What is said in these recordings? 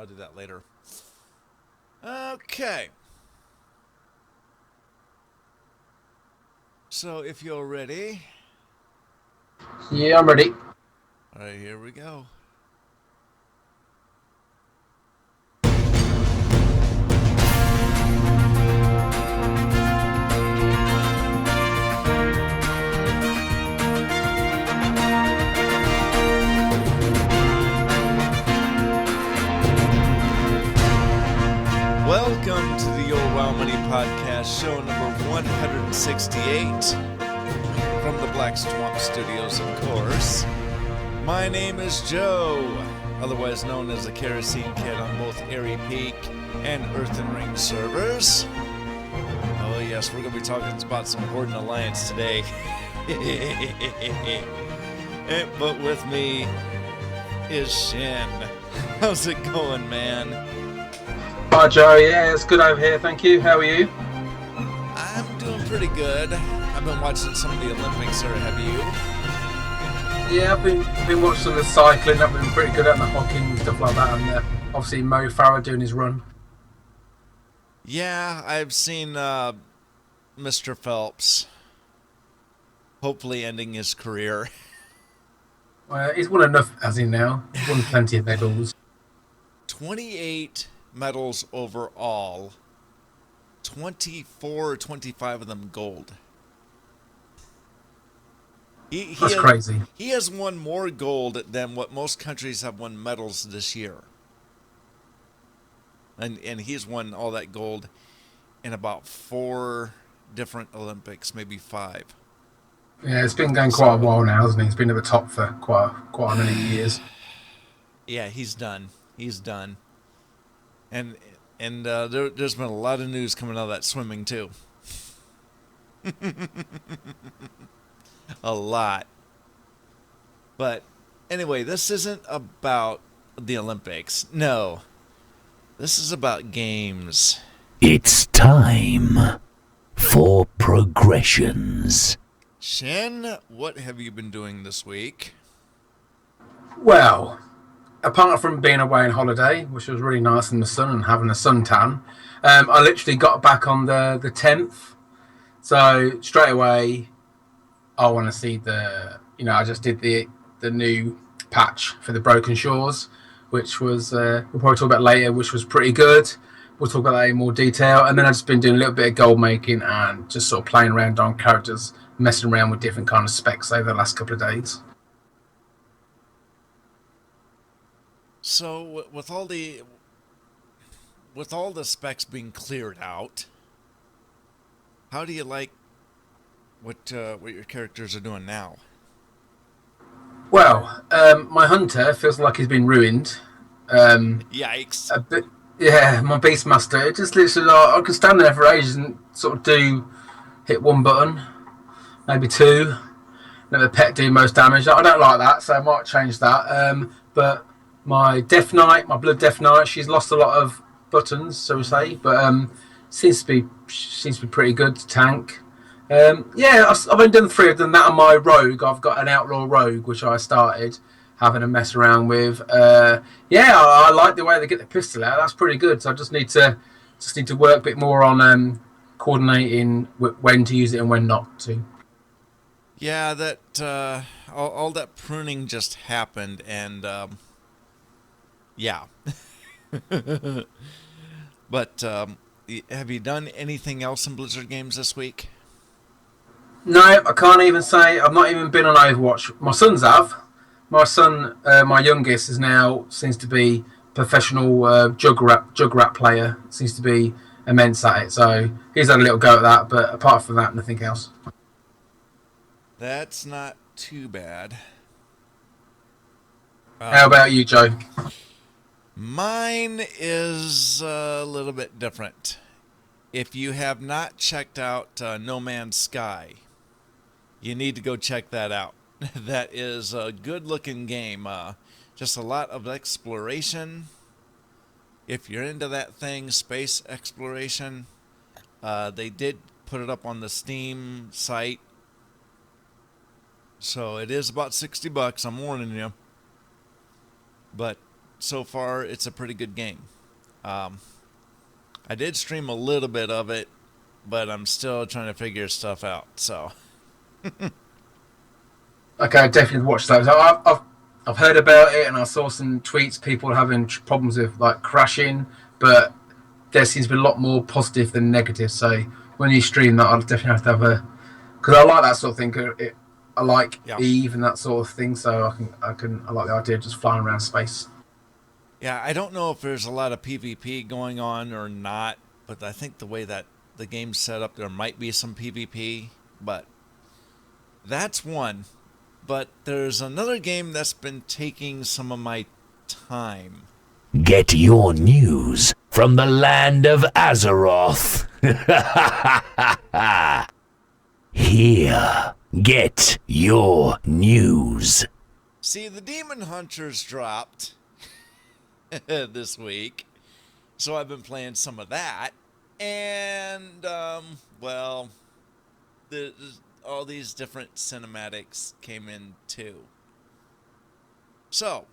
I'll do that later. Okay. So if you're ready, Yeah, I'm ready. all right, here we go. Welcome to the Your Wow Money Podcast, show number 168 from the Black Swamp Studios, of course. My name is Joe, otherwise known as the Kerosene Kid on both Airy Peak and Earthen Ring servers. Oh yes, we're going to be talking about some Horde and Alliance today. But with me is Shinn. How's it going, man? Hi, Joe. Yeah, it's good over here. Thank you. How are you? I'm doing pretty good. I've been watching some of the Olympics, or have you? Yeah, I've been watching some of the cycling. I've been pretty good at the hockey and stuff like that. And obviously Mo Farah doing his run. Yeah, I've seen Mr. Phelps hopefully ending his career. He's won enough, has he now? He's won plenty of medals. 28 medals overall. 24 or 25 of them gold. That's crazy. He has won more gold than what most countries have won medals this year. And he's won all that gold in about 4 different Olympics, maybe 5. Yeah, it's been going quite a while now, hasn't it? He's been at the top for quite many years. Yeah, he's done. He's done. And there's been a lot of news coming out of that swimming too. A lot. But anyway, this isn't about the Olympics. No. This is about games. It's time for progressions. Shinn, what have you been doing this week? Well, apart from being away on holiday, which was really nice in the sun and having a suntan, I literally got back on the 10th. So straight away, I want to see I just did the new patch for the Broken Shores, which was, we'll probably talk about later, which was pretty good. We'll talk about that in more detail. And then I've just been doing a little bit of gold making and just sort of playing around on characters, messing around with different kind of specs over the last couple of days. So with all the specs being cleared out, how do you like what your characters are doing now? Well, my hunter feels like he's been ruined. Yikes! A bit, yeah, my Beastmaster. It just literally like I could stand there for ages and sort of hit one button, maybe two. Let the pet do most damage. I don't like that, so I might change that. But my Death Knight, my Blood Death Knight, she's lost a lot of buttons, so we say, but seems to be pretty good to tank. Yeah, I've only done 3 of them. That on my rogue, I've got an outlaw rogue which I started having a mess around with. Yeah, I like the way they get the pistol out. That's pretty good. So I just need to work a bit more on coordinating when to use it and when not to. Yeah, that all that pruning just happened, and yeah. But have you done anything else in Blizzard games this week? No, I can't even say. I've not even been on Overwatch. My sons have. My son, my youngest, seems to be professional jug rat player. Seems to be immense at it. So he's had a little go at that. But apart from that, nothing else. That's not too bad. How about you, Joe? Mine is a little bit different. If you have not checked out No Man's Sky, you need to go check that out. That is a good-looking game. Just a lot of exploration. If you're into that thing, space exploration, they did put it up on the Steam site. So it is about $60. I'm warning you. But so far, it's a pretty good game. I did stream a little bit of it, but I'm still trying to figure stuff out. So, Okay, I definitely watch those. I've heard about it, and I saw some tweets, people having problems with like crashing, but there seems to be a lot more positive than negative. So when you stream that, I'll definitely have to have a, because I like that sort of thing. I like yeah. Eve and that sort of thing, so I like the idea of just flying around space. Yeah, I don't know if there's a lot of PvP going on or not, but I think the way that the game's set up, there might be some PvP, but that's one. But there's another game that's been taking some of my time. Get your news from the land of Azeroth. Here, get your news. See, the Demon Hunters dropped this week, so I've been playing some of that, and well, all these different cinematics came in too. So,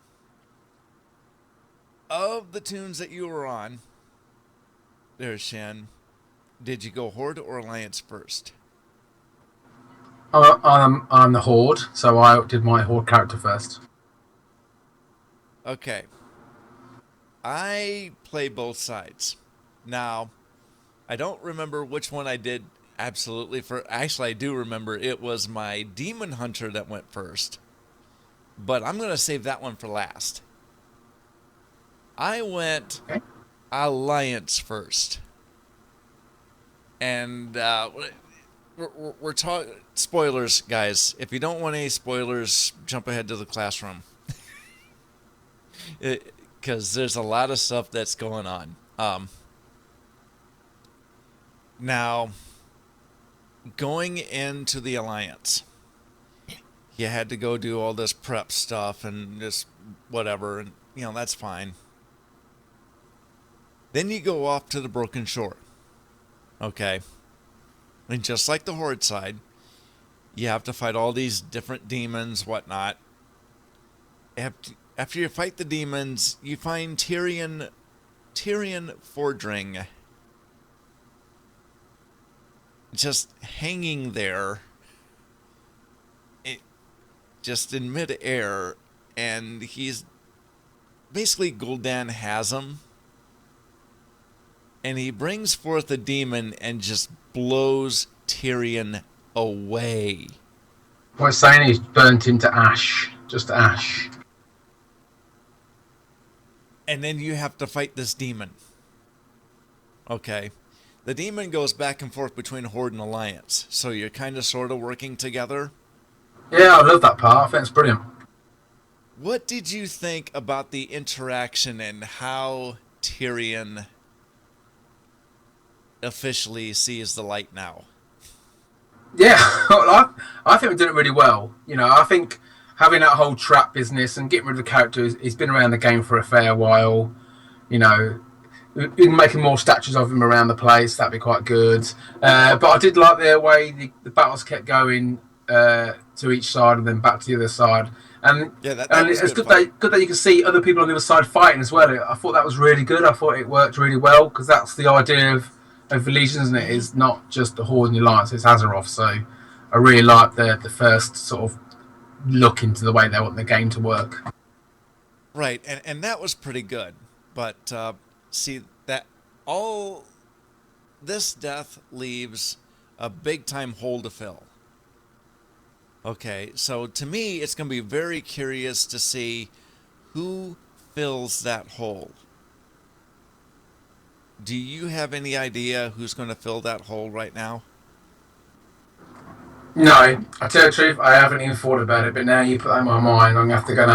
of the tunes that you were on, there's Shinn, did you go Horde or Alliance first? I'm the Horde, so I did my Horde character first. Okay. I play both sides. Now, I don't remember which one I did absolutely for. Actually, I do remember it was my Demon Hunter that went first. But I'm going to save that one for last. I went Alliance first. And we're talking spoilers, guys. If you don't want any spoilers, jump ahead to the classroom. Because there's a lot of stuff that's going on. Now, going into the Alliance, you had to go do all this prep stuff and just whatever, and that's fine. Then you go off to the Broken Shore. Okay. And just like the Horde side, you have to fight all these different demons, whatnot. After you fight the demons, you find Tyrion Fordring just hanging there, just in midair, and he's basically Gul'dan has him, and he brings forth a demon and just blows Tyrion away. What it's saying he's burnt into ash, just ash. And then you have to fight this demon. Okay. The demon goes back and forth between Horde and Alliance, so you're kind of sort of working together. Yeah, I love that part. I think it's brilliant. What did you think about the interaction and how Tyrion officially sees the light now? Yeah, I think we did it really well. I think having that whole trap business and getting rid of the characters, he's been around the game for a fair while. Making more statues of him around the place, that'd be quite good. But I did like the way the battles kept going to each side and then back to the other side. And yeah, it's good that you can see other people on the other side fighting as well. I thought that was really good. I thought it worked really well, because that's the idea of Legion, isn't it? It's not just the Horde and the Alliance, it's Azeroth. So I really like the first sort of look into the way they want the game to work. Right, and that was pretty good. But see, that all this death leaves a big time hole to fill. Okay, so to me, it's going to be very curious to see who fills that hole. Do you have any idea who's going to fill that hole right now? No, I tell you the truth, I haven't even thought about it. But now you put that in my mind, I'm going to have to go and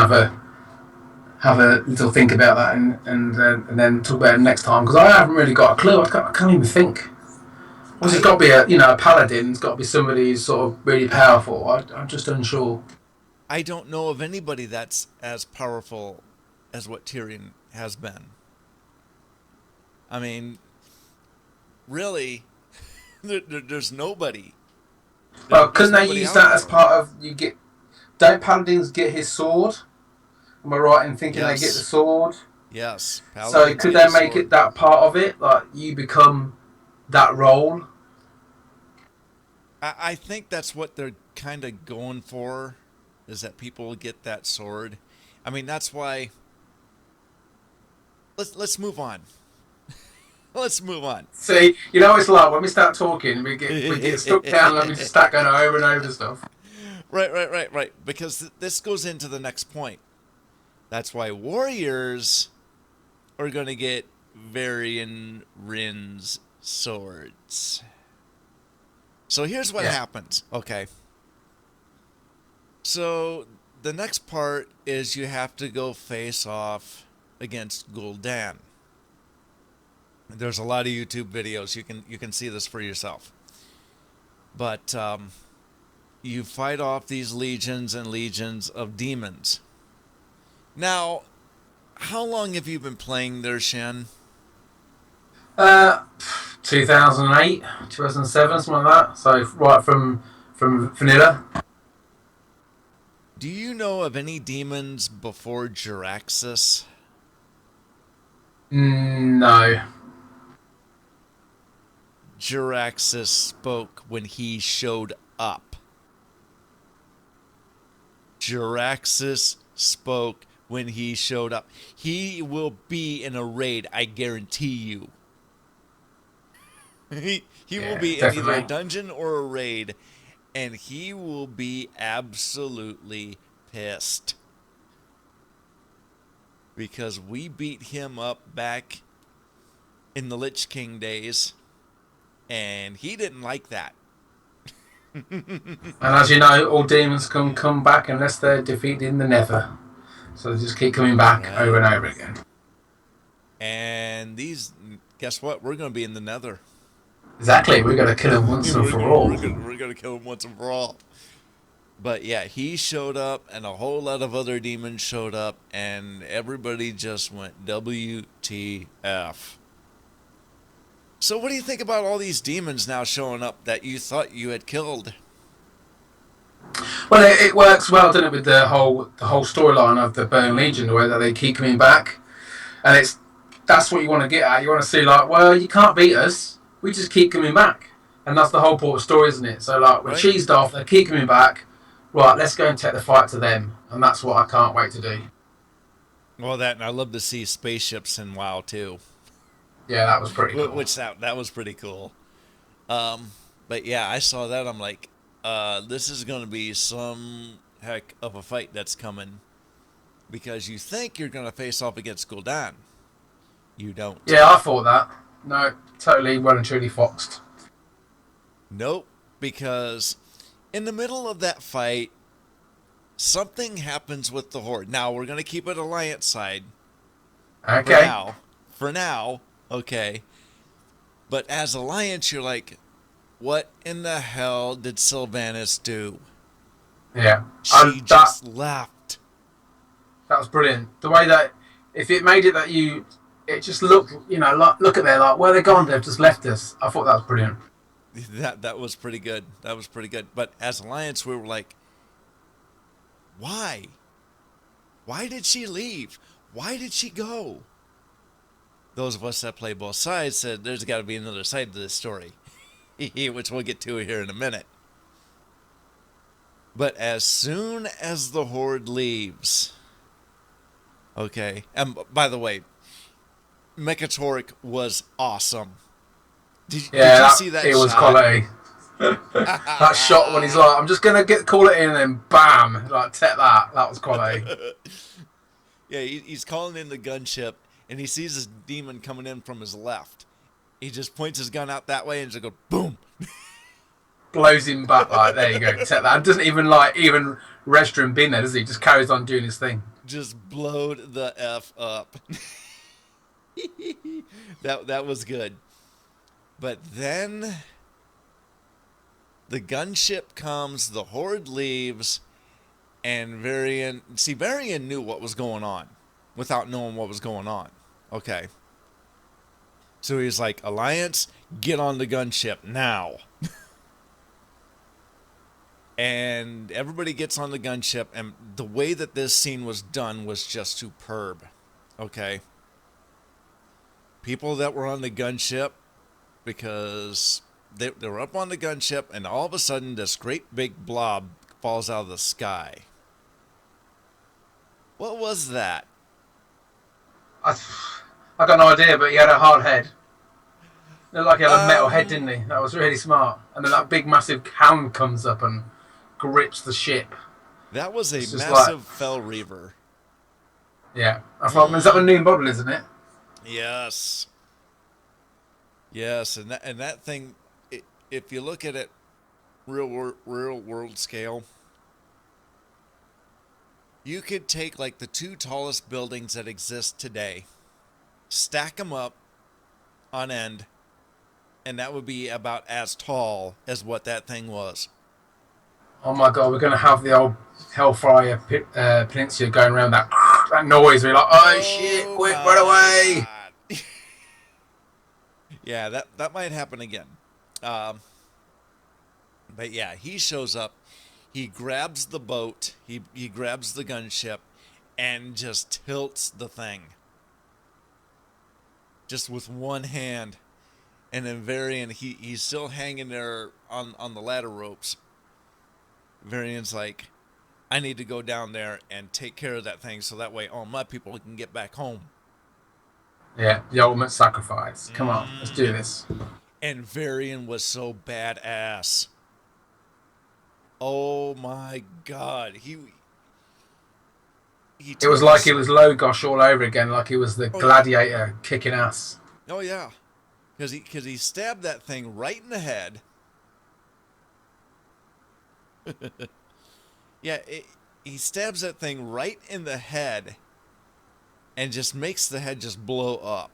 have a little think about that and then talk about it next time, because I haven't really got a clue. I can't even think. It's got to be a paladin. It's got to be somebody who's sort of really powerful. I'm just unsure. I don't know of anybody that's as powerful as what Tyrion has been. I mean, really, there's nobody. Well, couldn't they use that as part of don't paladins get his sword? Am I right in thinking they get the Yes. sword? Yes. So Paladins could get they a make sword. it that part of it? Like you become that role? I think that's what they're kind of going for, is that people get that sword. I mean, that's why. Let's move on. Let's move on. See, you know what it's like when we start talking, we get stuck down and we just start going over and over stuff. Right. Because this goes into the next point. That's why warriors are going to get Varian Rin's swords. So here's what Yeah. happens. Okay. So the next part is you have to go face off against Gul'dan. There's a lot of YouTube videos. You can see this for yourself. But you fight off these legions and legions of demons. Now, how long have you been playing there, Shinn? Uh, 2008, 2007, something like that. So right from vanilla. Do you know of any demons before Jiraxis? No. Jiraxis spoke when he showed up. Jiraxis spoke when he showed up. He will be in a raid, I guarantee you. He will Yeah, be in either a definitely. dungeon or a raid, and he will be absolutely pissed. Because we beat him up back in the Lich King days, and he didn't like that. And as you know, all demons can come back unless they're defeated in the Nether. So they just keep coming back over Right. and over again. And guess what? We're going to be in the Nether. Exactly. We've got to kill them once and we're for gonna, all. we're gonna we're gonna kill him once and for all. But yeah, he showed up, and a whole lot of other demons showed up, and everybody just went WTF. So what do you think about all these demons now showing up that you thought you had killed? Well, it works well, doesn't it, with the whole storyline of the Burn Legion, the way that they keep coming back, and that's what you want to get at. You want to see like, well, you can't beat us. We just keep coming back, and that's the whole point of the story, isn't it? So like, we're Right? cheesed off. They keep coming back. Right, let's go and take the fight to them, and that's what I can't wait to do. Well, and I love to see spaceships in WoW too, Yeah, that was pretty cool. which that was pretty cool. Um, but yeah, I saw that. I'm like, this is going to be some heck of a fight that's coming, because you think you're going to face off against Gul'dan. You don't. Yeah, I thought that. No, totally well and truly foxed. Nope, because in the middle of that fight, something happens with the Horde. Now, we're going to keep it Alliance side for Okay. now. For now, okay. But as Alliance, you're like, what in the hell did Sylvanas do? Yeah. She And just left. that was brilliant. The way that if it made it that it just looked, like, look at there, like where they gone, they've just left us. I thought that was brilliant. That was pretty good. That was pretty good. But as Alliance, we were like, why? Why did she leave? Why did she go? Those of us that play both sides said there's got to be another side to this story, which we'll get to here in a minute. But as soon as the Horde leaves, okay, and by the way, Mechatoric was awesome. Did you see that it was shot? quality. That shot when he's like, I'm just gonna call it in, and then bam, like take that. That was quality. Yeah, he's calling in the gunship, and he sees this demon coming in from his left. He just points his gun out that way and just goes boom. Blows him back like, there you go, take that. And doesn't even register him being there, does he? Just carries on doing his thing. Just blowed the F up. That was good. But then the gunship comes, the Horde leaves, and Varian knew what was going on without knowing what was going on. Okay. So he's like, Alliance, get on the gunship now. And everybody gets on the gunship, and the way that this scene was done was just superb. Okay. People that were on the gunship, because they were up on the gunship, and all of a sudden this great big blob falls out of the sky. What was that? I got no idea, but he had a hard head. Looked like he had a metal head, didn't he? That was really smart. And then that big massive hand comes up and grips the ship. That was a It's just massive like- Fell Reaver. Yeah. I thought, is that a new model, isn't it? Yes. Yes, and that thing, if you look at it real world scale, you could take like the 2 tallest buildings that exist today, stack them up on end, and that would be about as tall as what that thing was. Oh my god, we're going to have the old Hellfire Peninsula going around that noise. We're like, oh shit, quick, run away. Yeah, that might happen again. But yeah, he shows up. He grabs the boat. He grabs the gunship and just tilts the thing. Just with one hand. And then Varian, he's still hanging there on the ladder ropes. Varian's like, I need to go down there and take care of that thing so that way all my people can get back home. Yeah, the ultimate sacrifice. Come on, let's do this. And Varian was so badass. Oh my god. It was like it was Logos all over again, like he was the gladiator kicking ass. Oh yeah. Because he stabbed that thing right in the head. Yeah, he stabs that thing right in the head and just makes the head just blow up.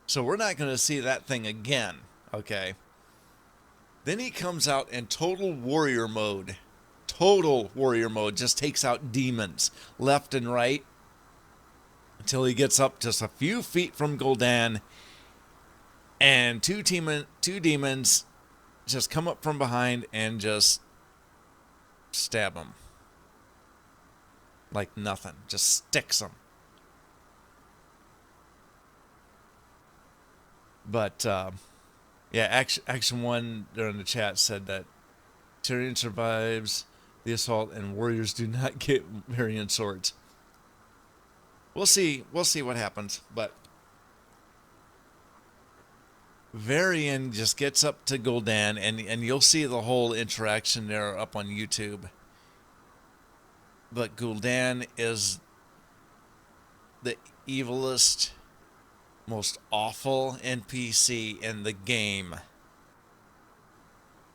So we're not going to see that thing again, okay? Then he comes out in total warrior mode. Total warrior mode, just takes out demons left and right until he gets up just a few feet from Gul'dan, and two demons just come up from behind and just stab him. Like nothing. Just sticks him. But, yeah, Action 1 there in the chat said that Tyrion survives the assault and warriors do not get Varian swords. We'll see what happens, but Varian just gets up to Gul'dan, and you'll see the whole interaction there up on YouTube. But Gul'dan is the evilest, most awful NPC in the game.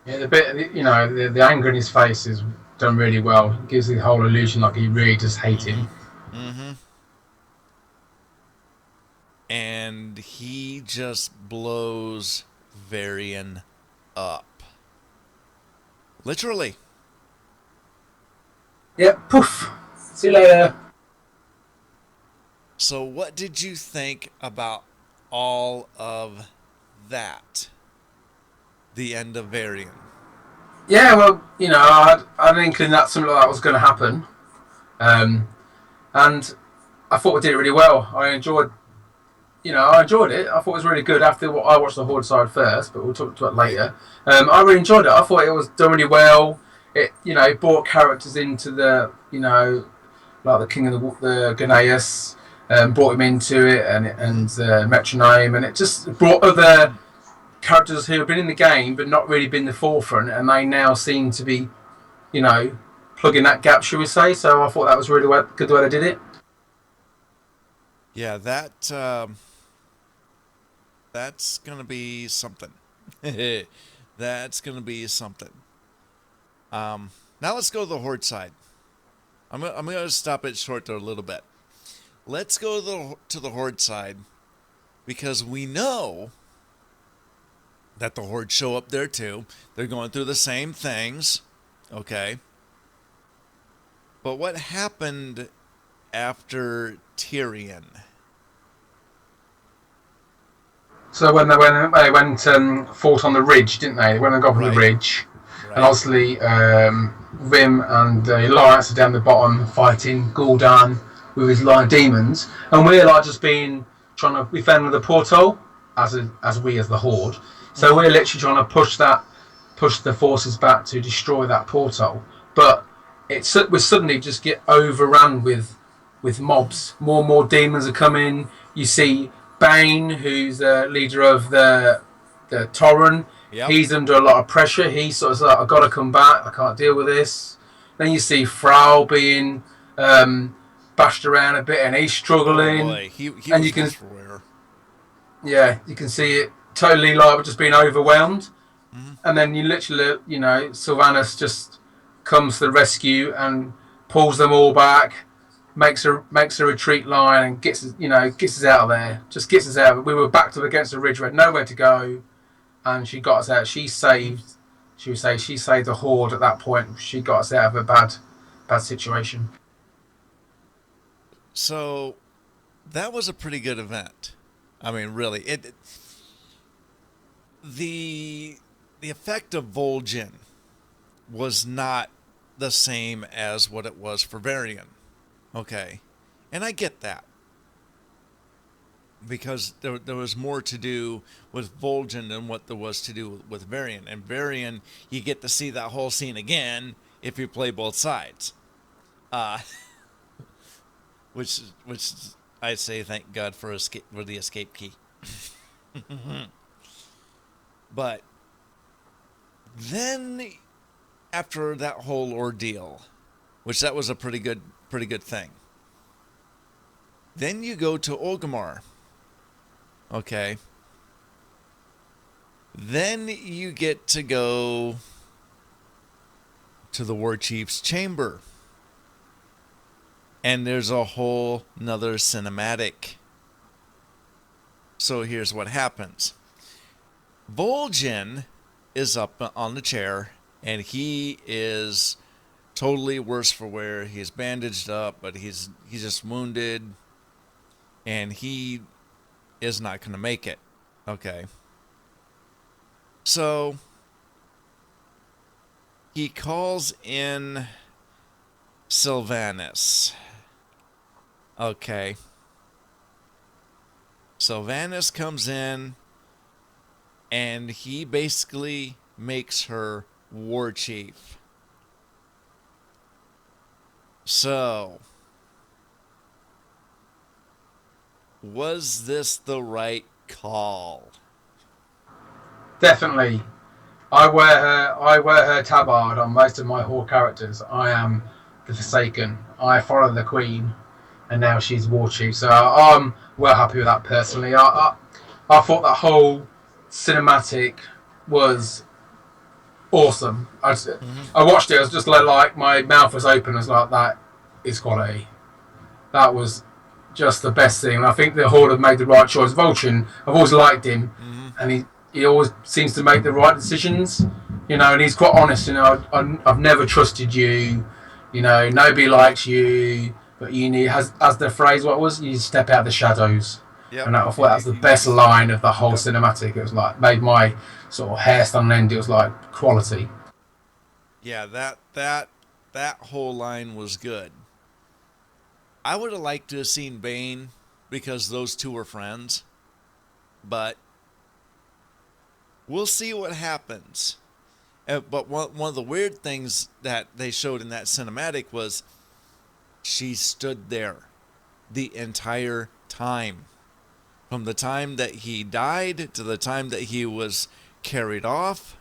Yeah, the anger in his face is done really well. It gives the whole illusion like he really does hate him. Mm-hmm. And he just blows Varian up. Literally. Yep, poof. See you later. So what did you think about all of that? The end of Varian. Yeah, well, I had an inkling that something like that was going to happen. And I thought we did it really well. I enjoyed it. I thought it was really good after what I watched the Horde side first, but we'll talk to it later. I really enjoyed it. I thought it was done really well. It, brought characters into the, like the King of the Ganaeus, brought him into it, and Metronome, and it just brought other characters who have been in the game but not really been the forefront, and they now seem to be, plugging that gap, should we say? So I thought that was really good the way they did it. Yeah, that's gonna be something. That's gonna be something. Now let's go to the Horde side. I'm gonna stop it short there a little bit. Let's go to the Horde side, because we know that the Horde show up there too. They're going through the same things, okay? But what happened after Tyrion? So when they went fought on the ridge, didn't they? When they got from the ridge, And obviously, Rim and Lawrence are down the bottom fighting Gul'dan with his line of demons, and we're like just we found the portal as the Horde. So we're literally trying to push the forces back to destroy that portal, but we suddenly just get overrun with mobs. More and more demons are coming. You see Bane, who's the leader of the Torrent. Yep. He's under a lot of pressure. He's sort of like, I've got to come back. I can't deal with this. Then you see Frau being bashed around a bit, and he's struggling. Oh boy, he and was you can, rare. yeah, you can see it totally like just being overwhelmed. And then you literally, Sylvanas just comes to the rescue and pulls them all back, makes a retreat line, and gets us out of there. Just gets us out. We were backed up against the ridge, we had nowhere to go, and she got us out. She saved the Horde at that point. She got us out of a bad situation. So that was a pretty good event. I mean, really, the effect of Vol'jin was not the same as what it was for Varian. Okay, and I get that, because there was more to do with Vol'jin than what there was to do with Varian. And Varian, you get to see that whole scene again if you play both sides. Which I say thank God for the escape key. But then after that whole ordeal, which that was a pretty good thing. Then you go to Orgrimmar. Okay. Then you get to go to the War Chief's chamber. And there's a whole nother cinematic. So here's what happens. Vol'jin is up on the chair, and he is totally worse for wear. He's bandaged up, but he's just wounded, and he is not going to make it. Okay. So he calls in Sylvanas. Okay. Sylvanas comes in, and he basically makes her war chief. So, was this the right call? Definitely. I wear her tabard on most of my Horde characters. I am the Forsaken. I follow the Queen, and now she's war chief. So I'm well happy with that personally. I thought that whole cinematic was awesome. I watched it. I was just like my mouth was open. I was like, that is quality. That was just the best thing. And I think the Horde have made the right choice. Vol'jin, I've always liked him, and he always seems to make the right decisions. And he's quite honest. I've never trusted you. Nobody likes you, but you need, as the phrase what was, you step out of the shadows. Yep. And I thought that was the best line of the whole cinematic. It was like made my sort of hair stand on end. It was like quality. Yeah, that whole line was good. I would have liked to have seen Bane, because those two were friends, but we'll see what happens. But one of the weird things that they showed in that cinematic was she stood there the entire time. From the time that he died to the time that he was carried off.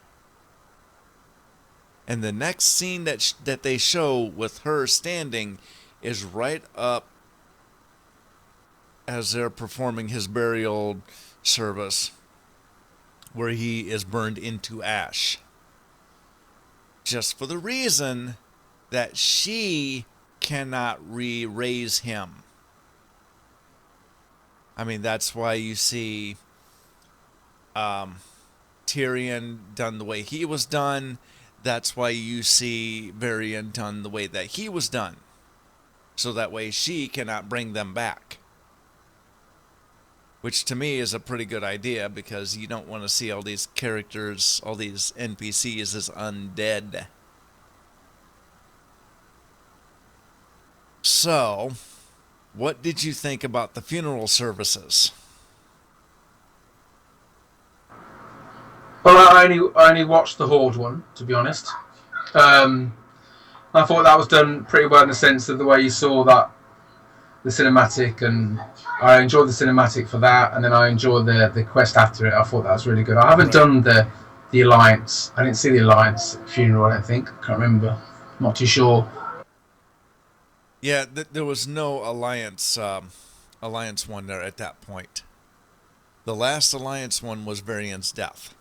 And the next scene that they show with her standing is right up as they're performing his burial service, where he is burned into ash. Just for the reason that she cannot re-raise him. I mean, that's why you see Tyrion done the way he was done. That's why you see Varian done the way that he was done. So that way she cannot bring them back. which to me is a pretty good idea because you don't want to see all these characters, all these NPCs as undead. So, what did you think about the funeral services? Well, I only watched the Horde one, to be honest. I thought that was done pretty well in the sense of the way you saw that the cinematic, and I enjoyed the cinematic for that, and then I enjoyed the quest after it. I thought that was really good. I haven't done the Alliance. I didn't see the Alliance funeral. I don't think. I can't remember. I'm not too sure. Yeah, there was no Alliance one there at that point. The last Alliance one was Varian's death.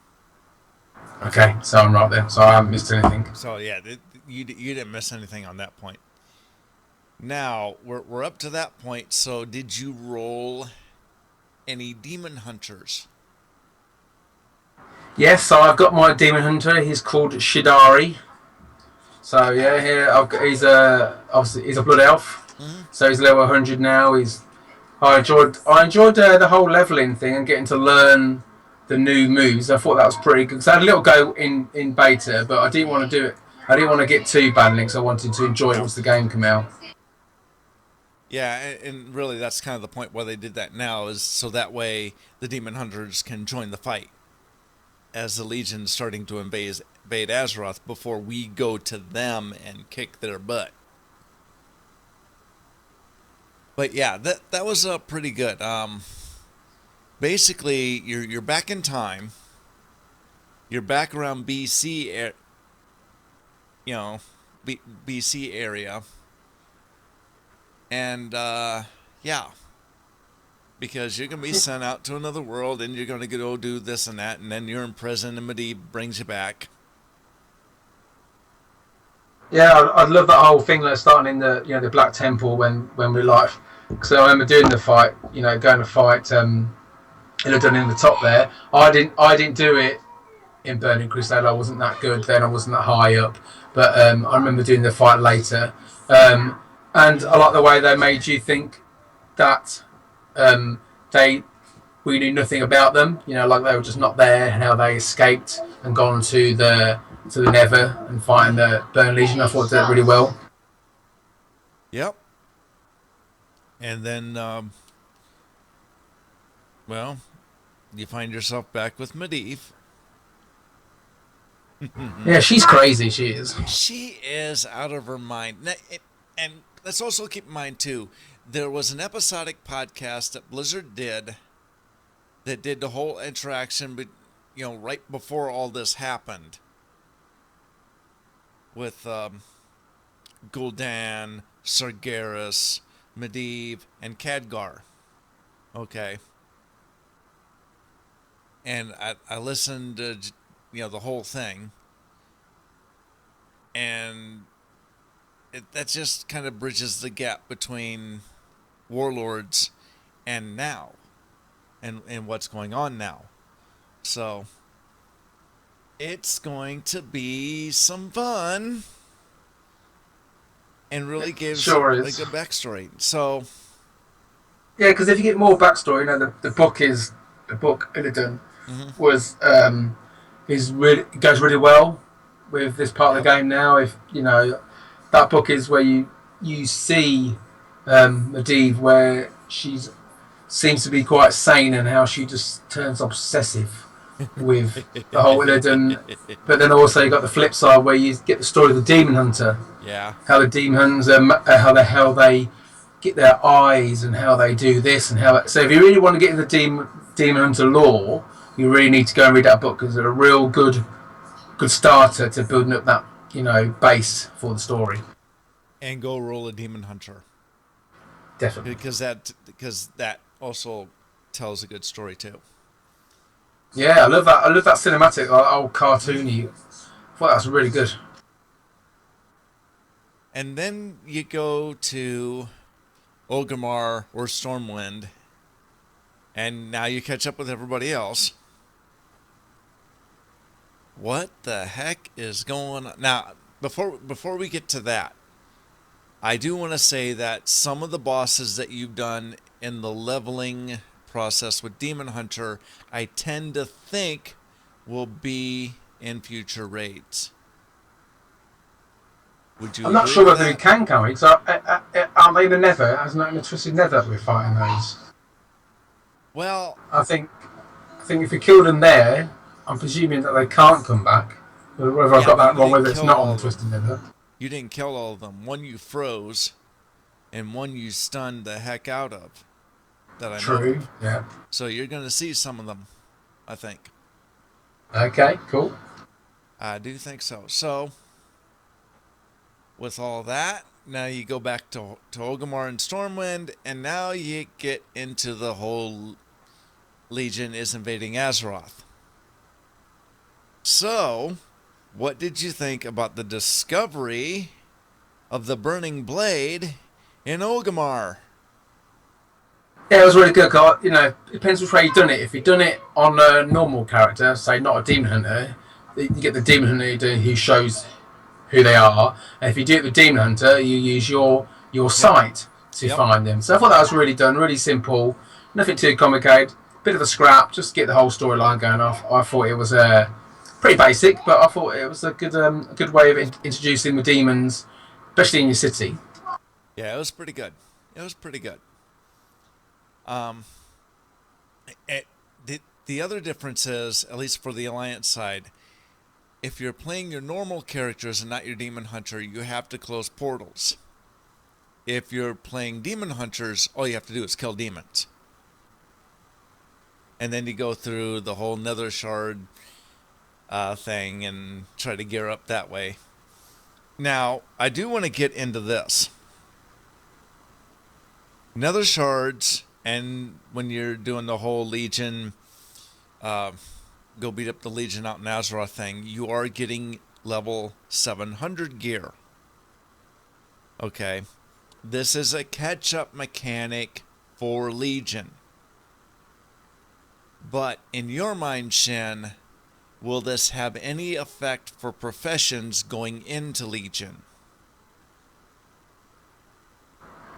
Okay, so I'm right there. So I haven't missed anything. So yeah, you didn't miss anything on that point. Now we're up to that point. So did you roll any demon hunters? Yes, so I've got my demon hunter. He's called Shidari. So yeah, here he's a blood elf. Mm-hmm. So he's level 100 now. I enjoyed the whole leveling thing and getting to learn the new moves. I thought that was pretty good. So I had a little go in beta, but I didn't want to do it. I didn't want to get too bad links. I wanted to enjoy it once the game came out. Yeah, and really that's kind of the point why they did that now, is so that way the demon hunters can join the fight as the Legion's starting to invade Azeroth before we go to them and kick their butt. But yeah, that was pretty good. Basically, you're back in time. You're back around BC, BC area, and yeah, because you're gonna be sent out to another world, and you're gonna go do this and that, and then you're in prison, and Medivh brings you back. Yeah, I love that whole thing. Like starting in the Black Temple when we're live. So I remember doing the fight. Going to fight Illidan in the top there. I didn't do it in Burning Crusade. I wasn't that good then. I wasn't that high up. But I remember doing the fight later. And I like the way they made you think that we knew nothing about them. Like they were just not there, and how they escaped and gone to the Nether and fighting the Burn Legion. I thought they did really well. Yep. And then, you find yourself back with Medivh. Yeah, she's crazy. She is. She is out of her mind. And let's also keep in mind, too, there was an episodic podcast that Blizzard did that did the whole interaction, right before all this happened. With Gul'dan, Sargeras, Medivh, and Khadgar. Okay. And I listened to, the whole thing. And that just kind of bridges the gap between Warlords and now. And what's going on now. So it's going to be some fun, and really gives a good backstory. So, yeah, because if you get more backstory, the book Illidan was goes really well with this part of the game now. If that book is where you see Medivh, where she seems to be quite sane and how she just turns obsessive with the whole Illidan, but then also you got the flip side where you get the story of the Demon Hunter. Yeah. How the Demon Hunters, how they get their eyes and how they do this and how. So if you really want to get into the Demon Hunter lore, you really need to go and read that book because it's a real good starter to building up that base for the story. And go roll a Demon Hunter. Definitely. Because that also tells a good story too. Yeah, I love that. I love that cinematic, like old cartoony. I thought that was really good. And then you go to Orgrimmar or Stormwind, and now you catch up with everybody else. What the heck is going on? Now, before we get to that, I do want to say that some of the bosses that you've done in the leveling process with Demon Hunter, I tend to think will be in future raids. Would you I'm not agree sure with whether we that? can we? Because aren't they in the nether? Isn't that in the Twisted Nether that we're fighting those? Well, I think if we killed them there, I'm presuming that they can't come back. Whether I've yeah, got but that you wrong, didn't whether it's kill not on all the of them. Twisted Nether. You didn't kill all of them. One you froze, and one you stunned the heck out of, that I know True. of. Yeah. So you're going to see some of them, I think. Okay. Cool. I do think so. So, with all that, now you go back to Orgrimmar and Stormwind, and now you get into the whole Legion is invading Azeroth. So, what did you think about the discovery of the Burning Blade in Orgrimmar? Yeah, it was really good. It depends which way you've done it. If you've done it on a normal character, say not a demon hunter, you get the demon hunter who shows who they are. And if you do it with demon hunter, you use your Yep. sight to Yep. find them. So I thought that was really done, really simple, nothing too complicated. Bit of a scrap, just to get the whole storyline going off. I thought it was pretty basic, but I thought it was a good way of introducing the demons, especially in your city. Yeah, it was pretty good. It was pretty good. Um, it, the other difference is, at least for the Alliance side, if you're playing your normal characters and not your Demon Hunter, you have to close portals. If you're playing Demon Hunters, all you have to do is kill demons. And then you go through the whole Nether Shard thing and try to gear up that way. Now, I do want to get into this. Nether Shards, and when you're doing the whole Legion, go beat up the Legion out in Azeroth thing, you are getting level 700 gear. Okay. This is a catch-up mechanic for Legion. But in your mind, Shinn, will this have any effect for professions going into Legion?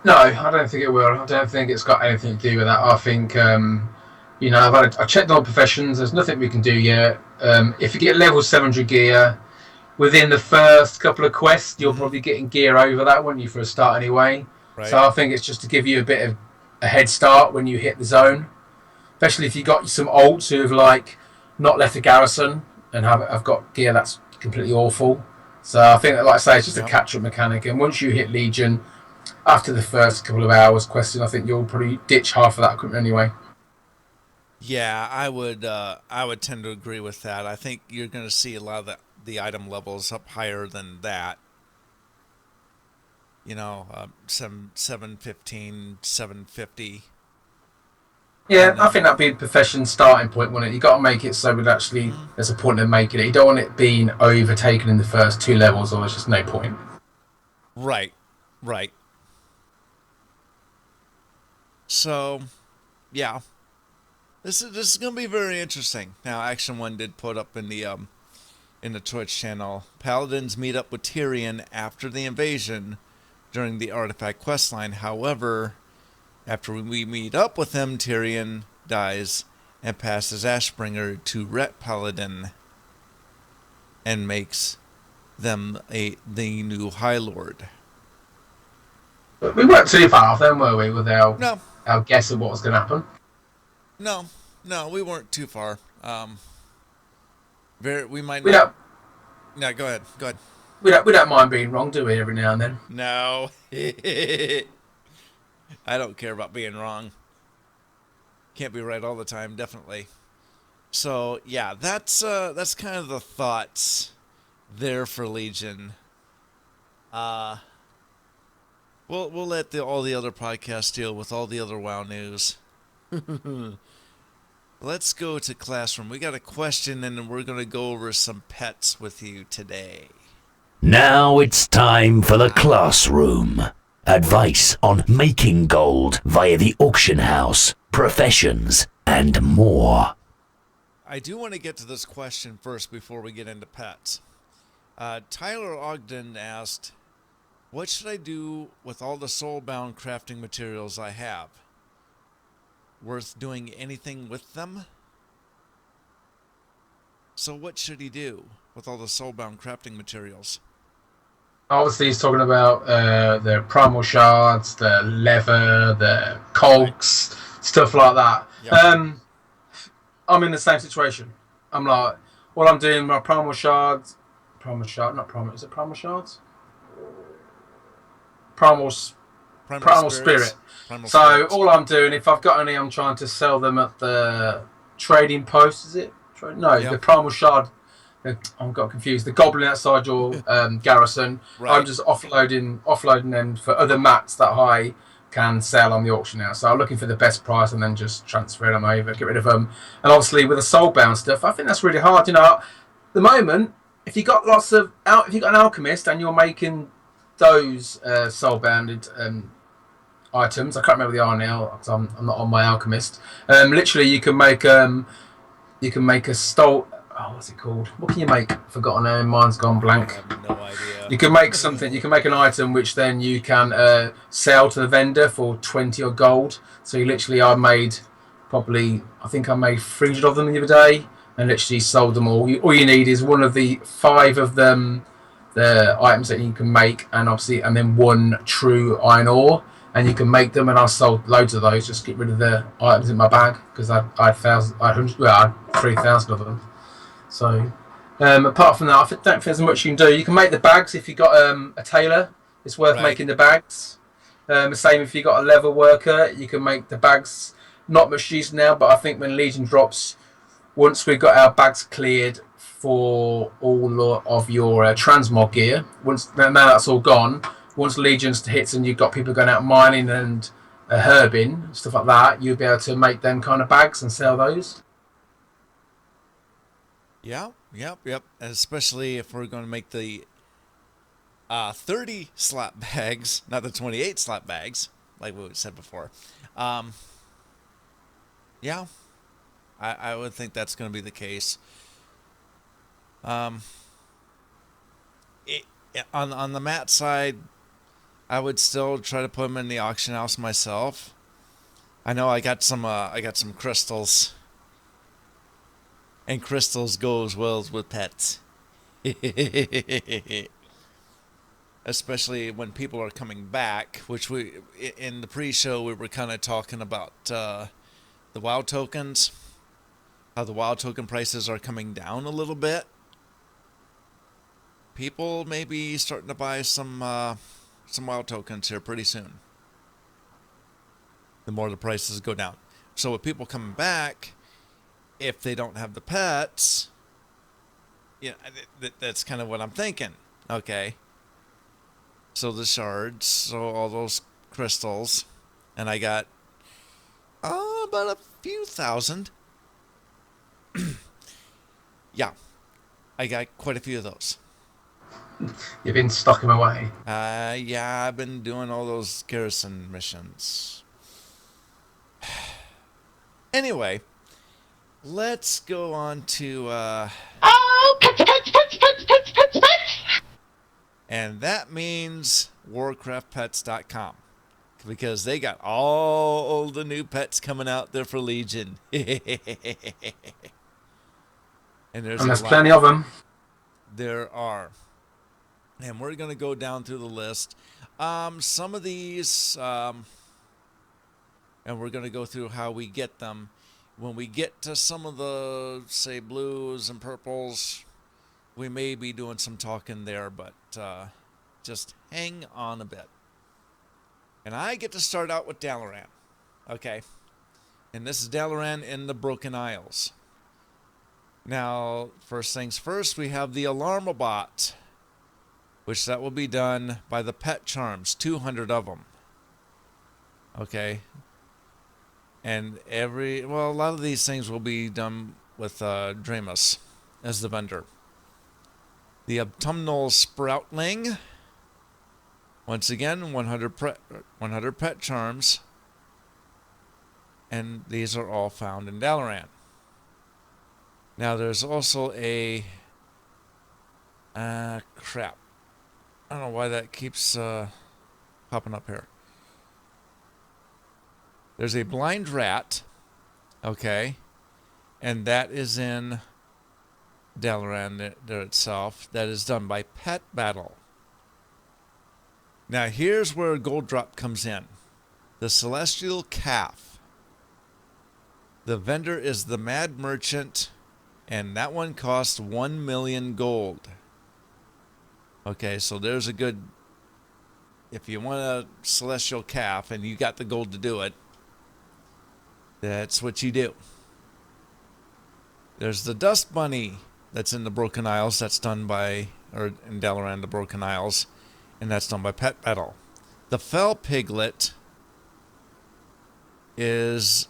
No, I don't think it will. I don't think it's got anything to do with that. I think, I checked all professions. There's nothing we can do yet. If you get level 700 gear within the first couple of quests, you're Mm-hmm. probably getting gear over that, won't you, for a start anyway? Right. So I think it's just to give you a bit of a head start when you hit the zone, especially if you got some alts who have like not left the garrison and have got gear that's completely awful. So I think, like I say, it's just a Yep. catch-up mechanic. And once you hit Legion, after the first couple of hours questing, I think you'll probably ditch half of that equipment anyway. Yeah, I would tend to agree with that. I think you're going to see a lot of the item levels up higher than that. You know, 715, 750. Yeah, And I think that'd be the profession starting point, wouldn't it? You got to make it so that actually Mhm. there's a point in making it. You don't want it being overtaken in the first two levels, or there's just no point. Right, right. So, yeah, this is going to be very interesting. Now, Action One did put up in the Twitch channel, Paladins meet up with Tyrion after the invasion during the Artifact questline. However, after we meet up with him, Tyrion dies and passes Ashbringer to Ret Paladin and makes them the new High Lord. But we weren't too far off then, were we, with No, our guess of what was going to happen? no, no, we weren't too far. We might We not. don't, No, go ahead. Go ahead. we don't mind being wrong, do we, every now and then? No. I don't care about being wrong. Can't be right all the time, definitely. So yeah, that's kind of the thoughts there for Legion. We'll let all the other podcasts deal with all the other WoW news. Let's go to Classroom. We got a question, and we're gonna go over some pets with you today. Now it's time for the classroom. Advice on making gold via the auction house, professions, and more. I do want to get to this question first before we get into pets. Tyler Ogden asked, what should I do with all the soulbound crafting materials I have? worth doing anything with them. So what should he do with all the soulbound crafting materials? Obviously, he's talking about the primal shards, the leather, the cogs, stuff like that. Yep. I'm in the same situation. I'm like, all I'm doing my primal shards, not primal. Is it primal shards? Primal spirit. Primal So spirits. all I'm doing, if I've got any, I'm trying to sell them at the trading post. Is it? No, Yep. the primal shard. I got confused. The goblin outside your garrison. Right. I'm just offloading them for other mats that I can sell on the auction now. So I'm looking for the best price and then just transfer them over, get rid of them. And obviously with the soulbound stuff, I think that's really hard. You know, at the moment, if you got if you got an alchemist and you're making those soul-bounded items. I can't remember the are now because I'm not on my alchemist. Literally, you can make a stole. Oh, what's it called? What can you make? Forgotten name. Mine's gone blank. I have no idea. You can make something. You can make an item which then you can sell to the vendor for 20 or gold. So you literally, I think I made 300 of them the other day, and literally sold them all. All you need is one of the 5 of them, the items that you can make, and obviously, and then 1 true iron ore, and you can make them. And I sold loads of those. Just get rid of the items in my bag because I had 3,000 of them. So, apart from that, I don't think there's much you can do. You can make the bags if you got a tailor. It's worth making the bags. The same if you got a leather worker, you can make the bags. Not much use now, but I think when Legion drops, once we've got our bags cleared for all of your transmog gear, now that's all gone. Once Legion's hits and you've got people going out mining and herbing, stuff like that, you'll be able to make them kind of bags and sell those. Yeah, yep. Especially if we're going to make the 30 slot bags, not the 28 slot bags, like we said before. Yeah, I would think that's going to be the case. On the mat side, I would still try to put them in the auction house myself. I know I got some crystals. And crystals goes well with pets. Especially when people are coming back, which in the pre-show we were kind of talking about the WoW tokens, how the WoW token prices are coming down a little bit. People may be starting to buy some WoW tokens here pretty soon. The more the prices go down. So with people coming back, if they don't have the pets, that's kind of what I'm thinking. Okay. So the shards, so all those crystals, and I got about a few thousand. Yeah, I got quite a few of those. You've been stocking away. Yeah, I've been doing all those garrison missions. Anyway. Let's go on to, pets. And that means warcraftpets.com. Because they got all the new pets coming out there for Legion. And there's plenty of them. There are. And we're going to go down through the list. Some of these, and we're going to go through how we get them. When we get to some of the, say, blues and purples, we may be doing some talking there, but just hang on a bit. And I get to start out with Dalaran, okay? And this is Dalaran in the Broken Isles. Now, first things first, we have the Alarmabot, which that will be done by the Pet Charms, 200 of them. Okay? And a lot of these things will be done with Dramus as the vendor. The Autumnal Sproutling. Once again, 100 pet charms. And these are all found in Dalaran. Now there's also a... crap. I don't know why that keeps popping up here. There's a blind rat, Okay. And that is in Dalaran there itself. That is done by Pet Battle. Now here's where Gold Drop comes in. The Celestial Calf. The vendor is the Mad Merchant, and that one costs 1 million gold. Okay, so there's a good... If you want a Celestial Calf and you got the gold to do it, that's what you do. There's the Dust Bunny that's in the Broken Isles. That's done by... Or in Dalaran, the Broken Isles. And that's done by Pet Battle. The Fell Piglet is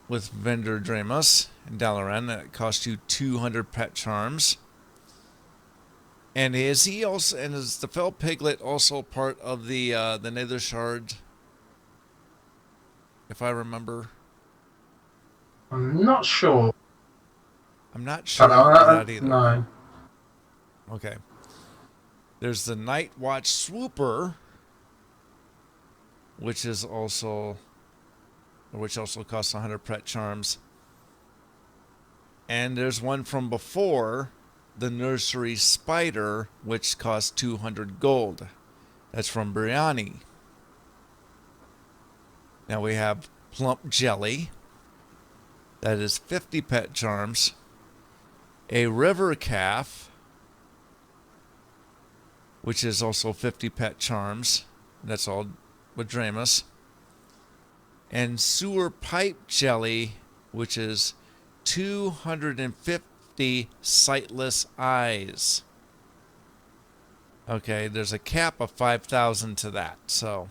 with Vendor Dramus in Dalaran. That costs you 200 pet charms. And is the Fell Piglet also part of the Nether Shard? If I remember. I'm not sure. I'm not sure about that either. No. Okay. There's the Night Watch Swooper, which also costs 100 pet charms. And there's one from before, the Nursery Spider, which costs 200 gold. That's from Briani. Now we have Plump Jelly. That is 50 pet charms. A River Calf, which is also 50 pet charms. That's all with Dramus. And Sewer Pipe Jelly, which is 250 sightless eyes. Okay, there's a cap of 5,000 to that, so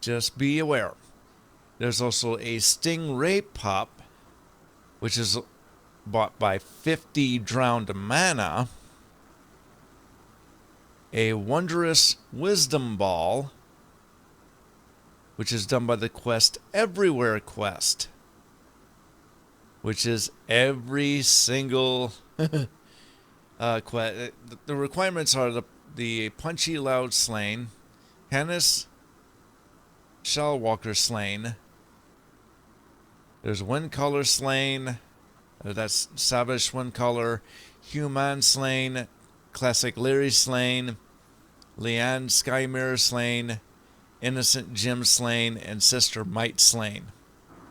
just be aware. There's also a Stingray Pup, which is bought by 50 drowned mana. A Wondrous Wisdom Ball, which is done by the Quest Everywhere quest, which is every single quest. The requirements are the Punchy Loud slain, Hannes Shellwalker slain, there's Windcaller slain, that's Savage Windcaller, Human slain, Classic Leary slain, Leanne Skymirror slain, Innocent Jim slain, and Sister Might slain.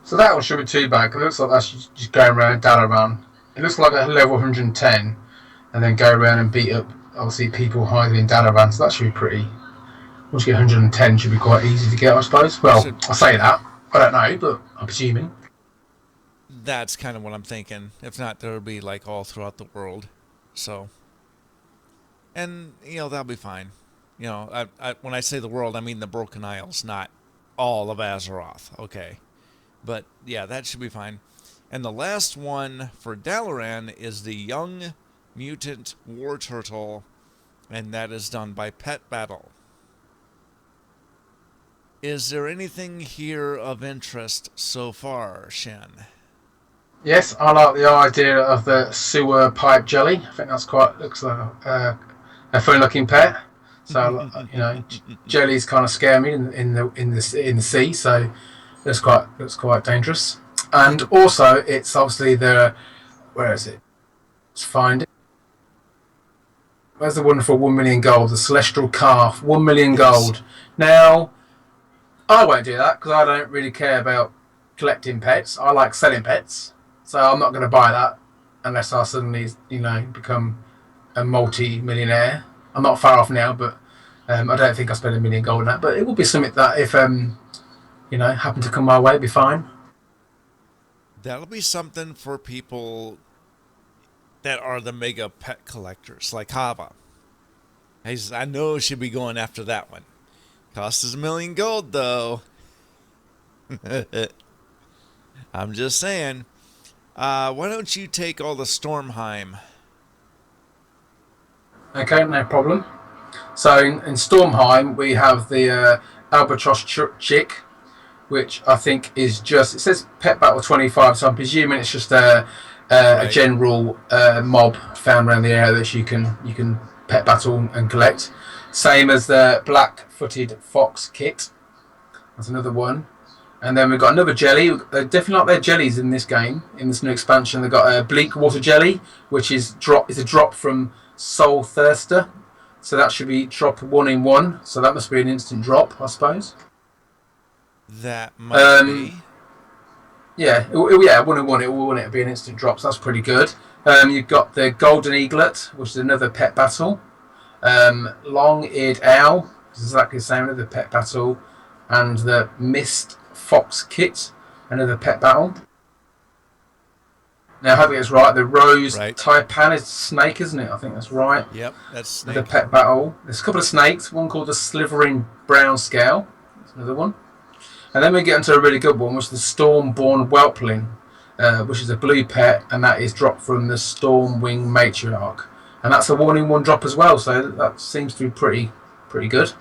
So that one shouldn't be too bad, because it looks like that's just going around Dalaran. It looks like a level 110, and then go around and beat up, obviously, people hiding in Dalaran, so that should be pretty... Once you get 110, should be quite easy to get, I suppose. Well, I say that. I don't know, but I'm presuming. That's kind of what I'm thinking. If not, there will be, like, all throughout the world. So... And, that'll be fine. When I say the world, I mean the Broken Isles, not all of Azeroth. Okay. But, yeah, that should be fine. And the last one for Dalaran is the Young Mutant War Turtle, and that is done by Pet Battle. Is there anything here of interest so far, Shinn? Yes, I like the idea of the Sewer Pipe Jelly. I think that's looks like a funny-looking pet. So jellies kind of scare me in the sea. So that's quite dangerous. And also, it's obviously where is it? Let's find it. Where's the wonderful 1 million gold? The Celestial Calf, 1 million gold. Now, I won't do that because I don't really care about collecting pets. I like selling pets, so I'm not going to buy that unless I suddenly, become a multi-millionaire. I'm not far off now, but I don't think I'll spend 1 million gold on that. But it will be something that if happened to come my way, it'd be fine. That'll be something for people that are the mega pet collectors, like Hava. I know she'll be going after that one. Cost us 1 million gold, though. I'm just saying. Why don't you take all the Stormheim? Okay, no problem. So in Stormheim, we have the Albatross Chick, which I think is just... It says Pet Battle 25, so I'm presuming it's just a general mob found around the area that you can pet battle and collect. Same as the Black-Footed Fox Kit. That's another one. And then we've got another jelly. They definitely like their jellies in this game, in this new expansion. They've got a bleak water jelly, which is a drop from Soul Thirster. So that should be drop 1 in 1. So that must be an instant drop, I suppose. That might be. Yeah, 1 in 1. It'll be an instant drop. So that's pretty good. You've got the Golden Eaglet, which is another pet battle. Long-eared Owl, which is exactly the same, another pet battle. And the Mist Fox Kit, another pet battle. Now, I hope it's right. The Rose Taipan is snake, isn't it? I think that's right. Yep, that's snake. The pet battle. There's a couple of snakes. One called the Slithering Brown Scale. That's another one. And then we get into a really good one, which is the Stormborn Whelpling, which is a blue pet, and that is dropped from the Stormwing Matriarch. And that's a 1 in 1 drop as well, so that seems to be pretty good.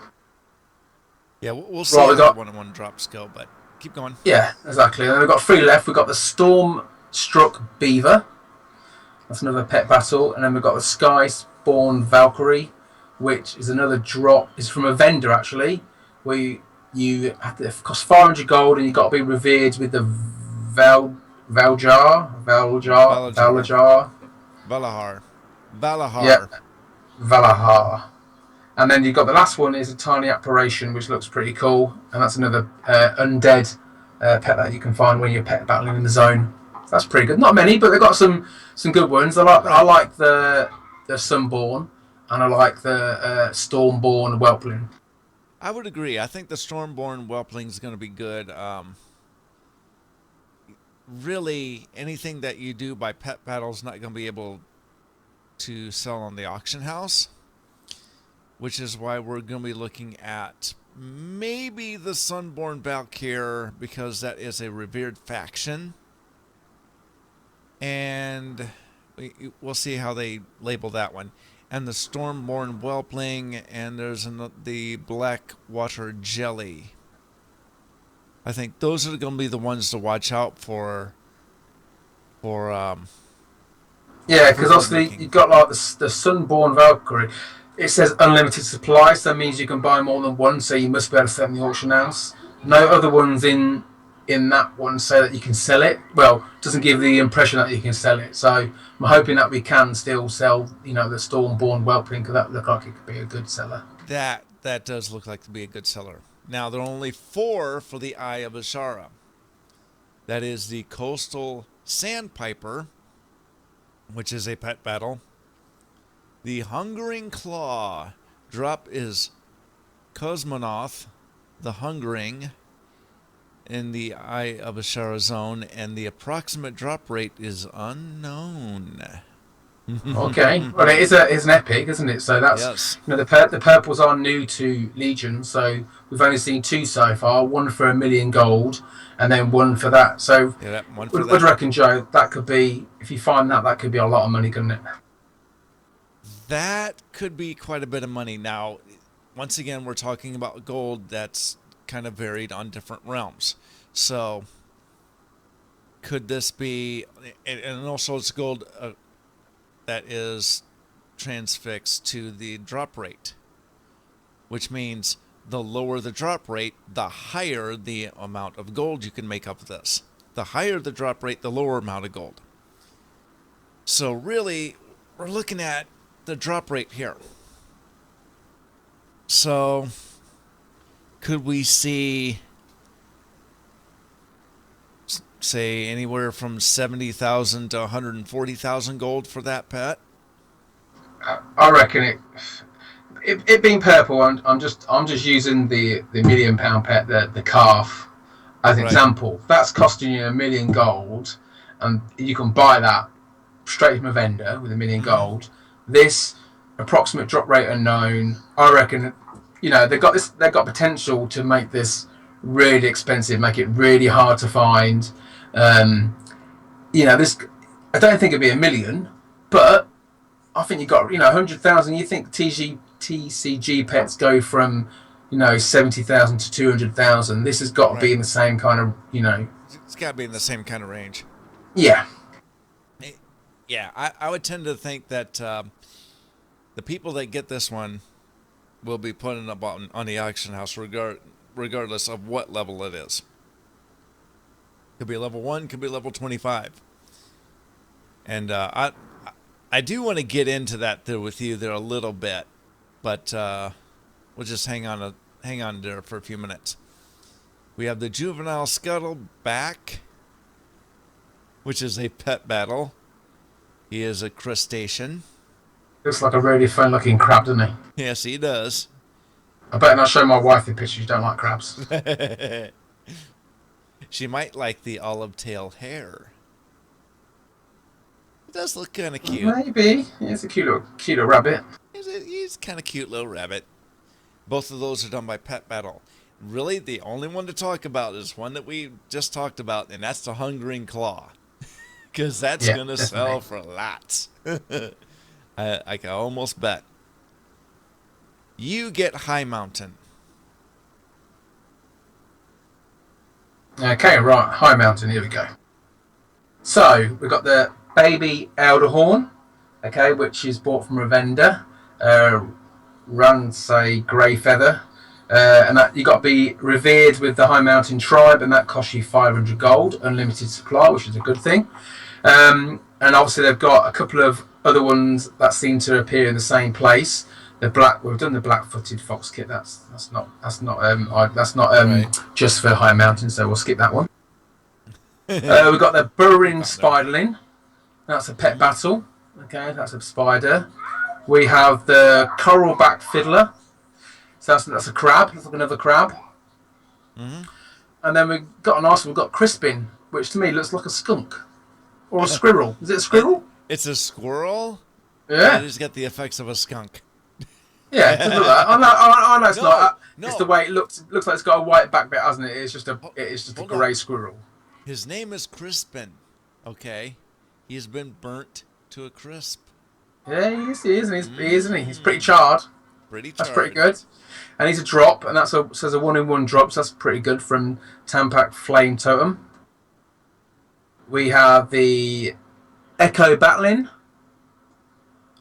Yeah, we'll see how the 1 in 1 drops go, but keep going. Yeah, exactly. And then we've got 3 left. We've got the Stormstruck Beaver. That's another pet battle. And then we've got the Skyspawn Valkyrie, which is another drop. It's from a vendor, actually, where you have to cost 500 gold, and you've got to be revered with the Valjar. Valahar. Yep. Valahar. And then you've got the last one is a tiny apparition, which looks pretty cool, and that's another undead pet that you can find when you're pet battling in the zone. That's pretty good. Not many, but they've got some good ones. I like the Sunborn, and I like the Stormborn Whelpling. I would agree. I think the Stormborn Whelpling is going to be good. Really, anything that you do by pet battle is not going to be able to sell on the auction house, which is why we're going to be looking at maybe the Sunborn Valkyr, because that is a revered faction. And we'll see how they label that one. And the Stormborn Whelpling, and there's the Blackwater Jelly. I think those are going to be the ones to watch out for. Yeah, because obviously you've got like the Sunborn Valkyrie. It says unlimited supply, so that means you can buy more than one, so you must be able to sell in the auction house. No other ones in that one say that you can sell it. Well, doesn't give the impression that you can sell it. So I'm hoping that we can still sell, the Stormborn Whelpling, because that look like it could be a good seller. That does look like to be a good seller. Now, there are only 4 for the Eye of Ashara. That is the Coastal Sandpiper, which is a pet battle. The Hungering Claw. Drop is Cosmonaut, the Hungering, in the Eye of Ashara zone, and the approximate drop rate is unknown. Okay, well, it's an epic, isn't it? So that's the purples are new to Legion, so we've only seen 2 so far. 1 for 1 million gold, and then 1 for that. So what do you reckon, Joe? That could be, if you find that could be a lot of money, couldn't it? That could be quite a bit of money. Now, once again, we're talking about gold that's kind of varied on different realms. So, could this be, and also it's gold that is transfixed to the drop rate, which means the lower the drop rate, the higher the amount of gold you can make up of this. The higher the drop rate, the lower amount of gold. So really, we're looking at the drop rate here. So, could we see, say, anywhere from 70,000 to 140,000 gold for that pet? I reckon it being purple. I'm just using the £1 million pet, the calf, as an example. That's costing you 1 million gold, and you can buy that straight from a vendor with 1 million gold. This approximate drop rate unknown. I reckon, they've got potential to make this really expensive, make it really hard to find. This, I don't think it'd be 1 million, but I think you got 100,000. You think TCG pets go from 70,000 to 200,000? This has got to be in the same kind of It's got to be in the same kind of range. Yeah. Yeah, I would tend to think that the people that get this one will be putting up on the auction house regardless of what level it is. Could be level 1, could be level 25. And I do want to get into that there with you there a little bit, but we'll just hang on there for a few minutes. We have the juvenile scuttle back, which is a pet battle. He is a crustacean. Looks like a really fun-looking crab, doesn't he? Yes, he does. I better not show my wife the picture. She don't like crabs. She might like the olive tail hair. It does look kind of cute. Maybe. It's a cute little rabbit. He's kind of cute little rabbit. Both of those are done by Pet Battle. Really, the only one to talk about is one that we just talked about, and that's the Hungering Claw. Because that's going to sell for lots. I can almost bet. You get High Mountain. Okay, right. High Mountain, here we go. So, we've got the baby Elderhorn, okay, which is bought from a vendor. Runs a grey feather. And that you got to be revered with the High Mountain tribe, and that costs you 500 gold, unlimited supply, which is a good thing. And obviously they've got a couple of other ones that seem to appear in the same place. The black, we've done the black-footed fox kit. That's not Right. just for High Mountain, so we'll skip that one. We've got the burrowing spiderling. That's a pet battle. Okay, that's a spider. We have the coralback fiddler. So that's a crab. That's like another crab. Mm-hmm. And then we've got a nice one. We've got crispin, which to me looks like a skunk or a squirrel. Is it a squirrel? It's a squirrel. Yeah. It has got the effects of a skunk. Yeah, it does look like that. I know it's not. No. It's the way it looks. Looks like it's got a white back bit, hasn't it? It's just a grey squirrel. His name is Crispin. Okay, he's been burnt to a crisp. Yeah, he is, isn't he? He's pretty charred. That's pretty good. And he's a drop, and says a 1-in-1 drop, so that's pretty good from Tampac Flame Totem. We have the Echo Battling,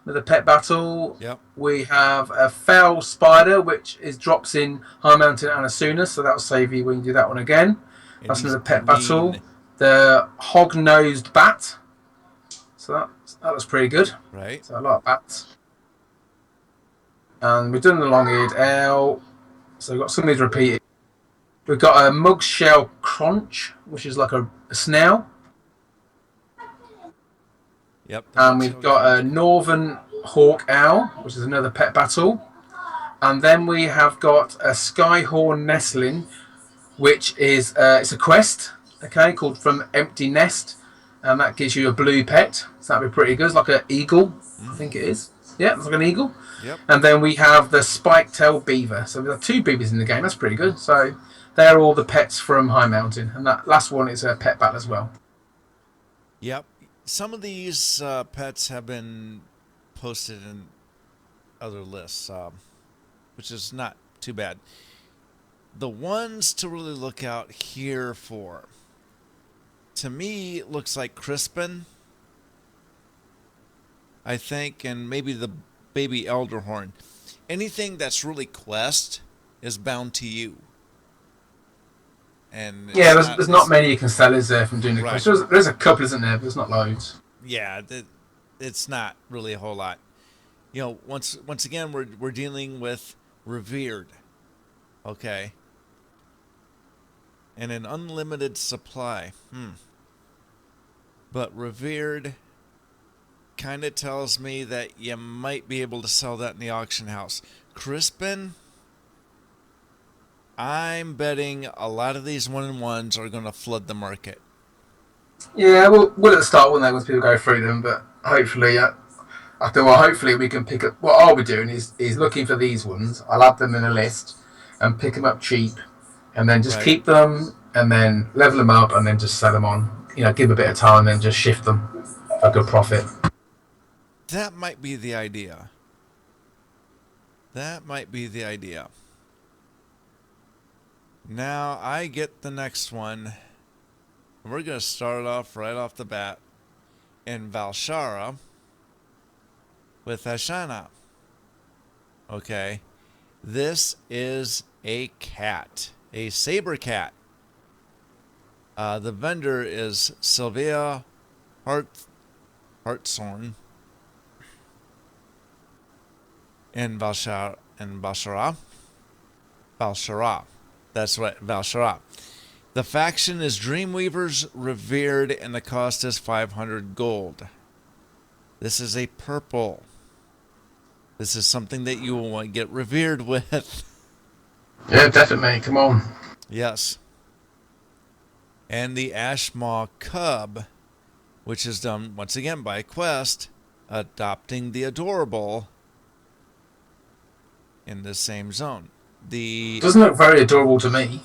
another pet battle. Yep. We have a Fell Spider, which drops in High Mountain and Asuna, so that'll save you when you do that one again. And that's another green. pet battle. The Hog-Nosed Bat. So that looks pretty good. Right. So I like bats. And we've done the long-eared owl. So we've got some of these repeated. We've got a mug shell crunch, which is like a snail. Yep. And we've got a northern hawk owl, which is another pet battle. And then we have got a skyhorn nestling, which is it's a quest, okay, called From Empty Nest, and that gives you a blue pet. So that'd be pretty good. It's like an eagle, I think it is. Yeah, it's like an eagle. Yep. And then we have the spike-tailed beaver. So we've got 2 beavers in the game. That's pretty good. So they're all the pets from High Mountain, and that last one is a pet battle as well. Yep. Some of these pets have been posted in other lists, which is not too bad. The ones to really look out here for, to me, it looks like Crispin, I think, and maybe the baby Elderhorn. Anything that's really quest is bound to you. And yeah, there's not many you can sell, is there, from doing the right. quest? There's a couple, isn't there? But there's not loads. Yeah, it's not really a whole lot. You know, once again, we're dealing with revered, okay, and an unlimited supply. But revered kind of tells me that you might be able to sell that in the auction house. Crispin, I'm betting a lot of these 1-in-1s are going to flood the market. Yeah, we'll at the start, won't they, once people go through them, but hopefully, hopefully we can pick up. What I'll be doing is looking for these ones. I'll add them in a list and pick them up cheap, and then just keep them, and then level them up, and then just sell them on. You know, give them a bit of time, and just shift them for a good profit. That might be the idea. Now I get the next one. We're going to start off right off the bat in Valshara with Ashana. Okay. This is a cat, a saber cat. The vendor is Sylvia Hartshorn in Valshara. Valshara. That's right, Valshara. The faction is Dreamweavers revered, and the cost is 500 gold. This is a purple. This is something that you will want to get revered with. Yeah, definitely. Come on. Yes. And the Ashmaw Cub, which is done once again by a quest, adopting the adorable in the same zone. Doesn't look very adorable to me.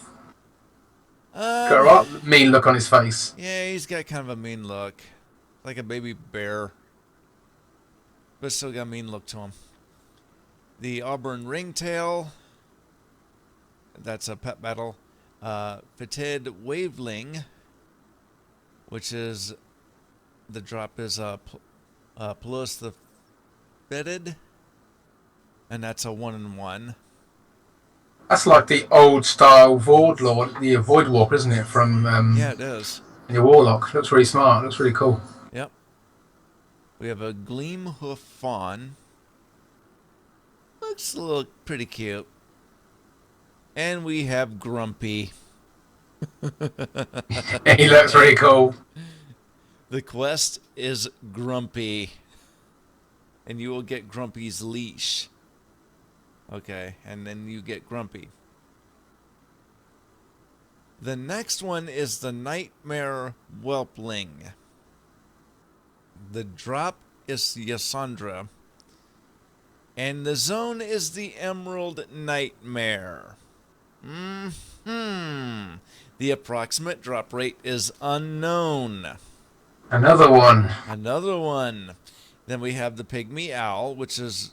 Got a right mean look on his face. Yeah, he's got kind of a mean look. Like a baby bear. But still got a mean look to him. The Auburn Ringtail. That's a pet battle. Fetid Waveling, which is the drop is Plus the Fetid, and that's a 1-in-1. That's like the old style Void Lord, the Void Walker, isn't it? From yeah, it is. Your Warlock. Looks really smart. Looks really cool. Yep. We have a Gleamhoof Fawn. Looks a little pretty cute. And we have Grumpy. He looks really cool. The quest is Grumpy. And you will get Grumpy's leash. Okay, and then you get Grumpy. The next one is the Nightmare Whelpling. The drop is Yasandra. And the zone is the Emerald Nightmare. The approximate drop rate is unknown. Another one. Another one. Then we have the Pygmy Owl, which is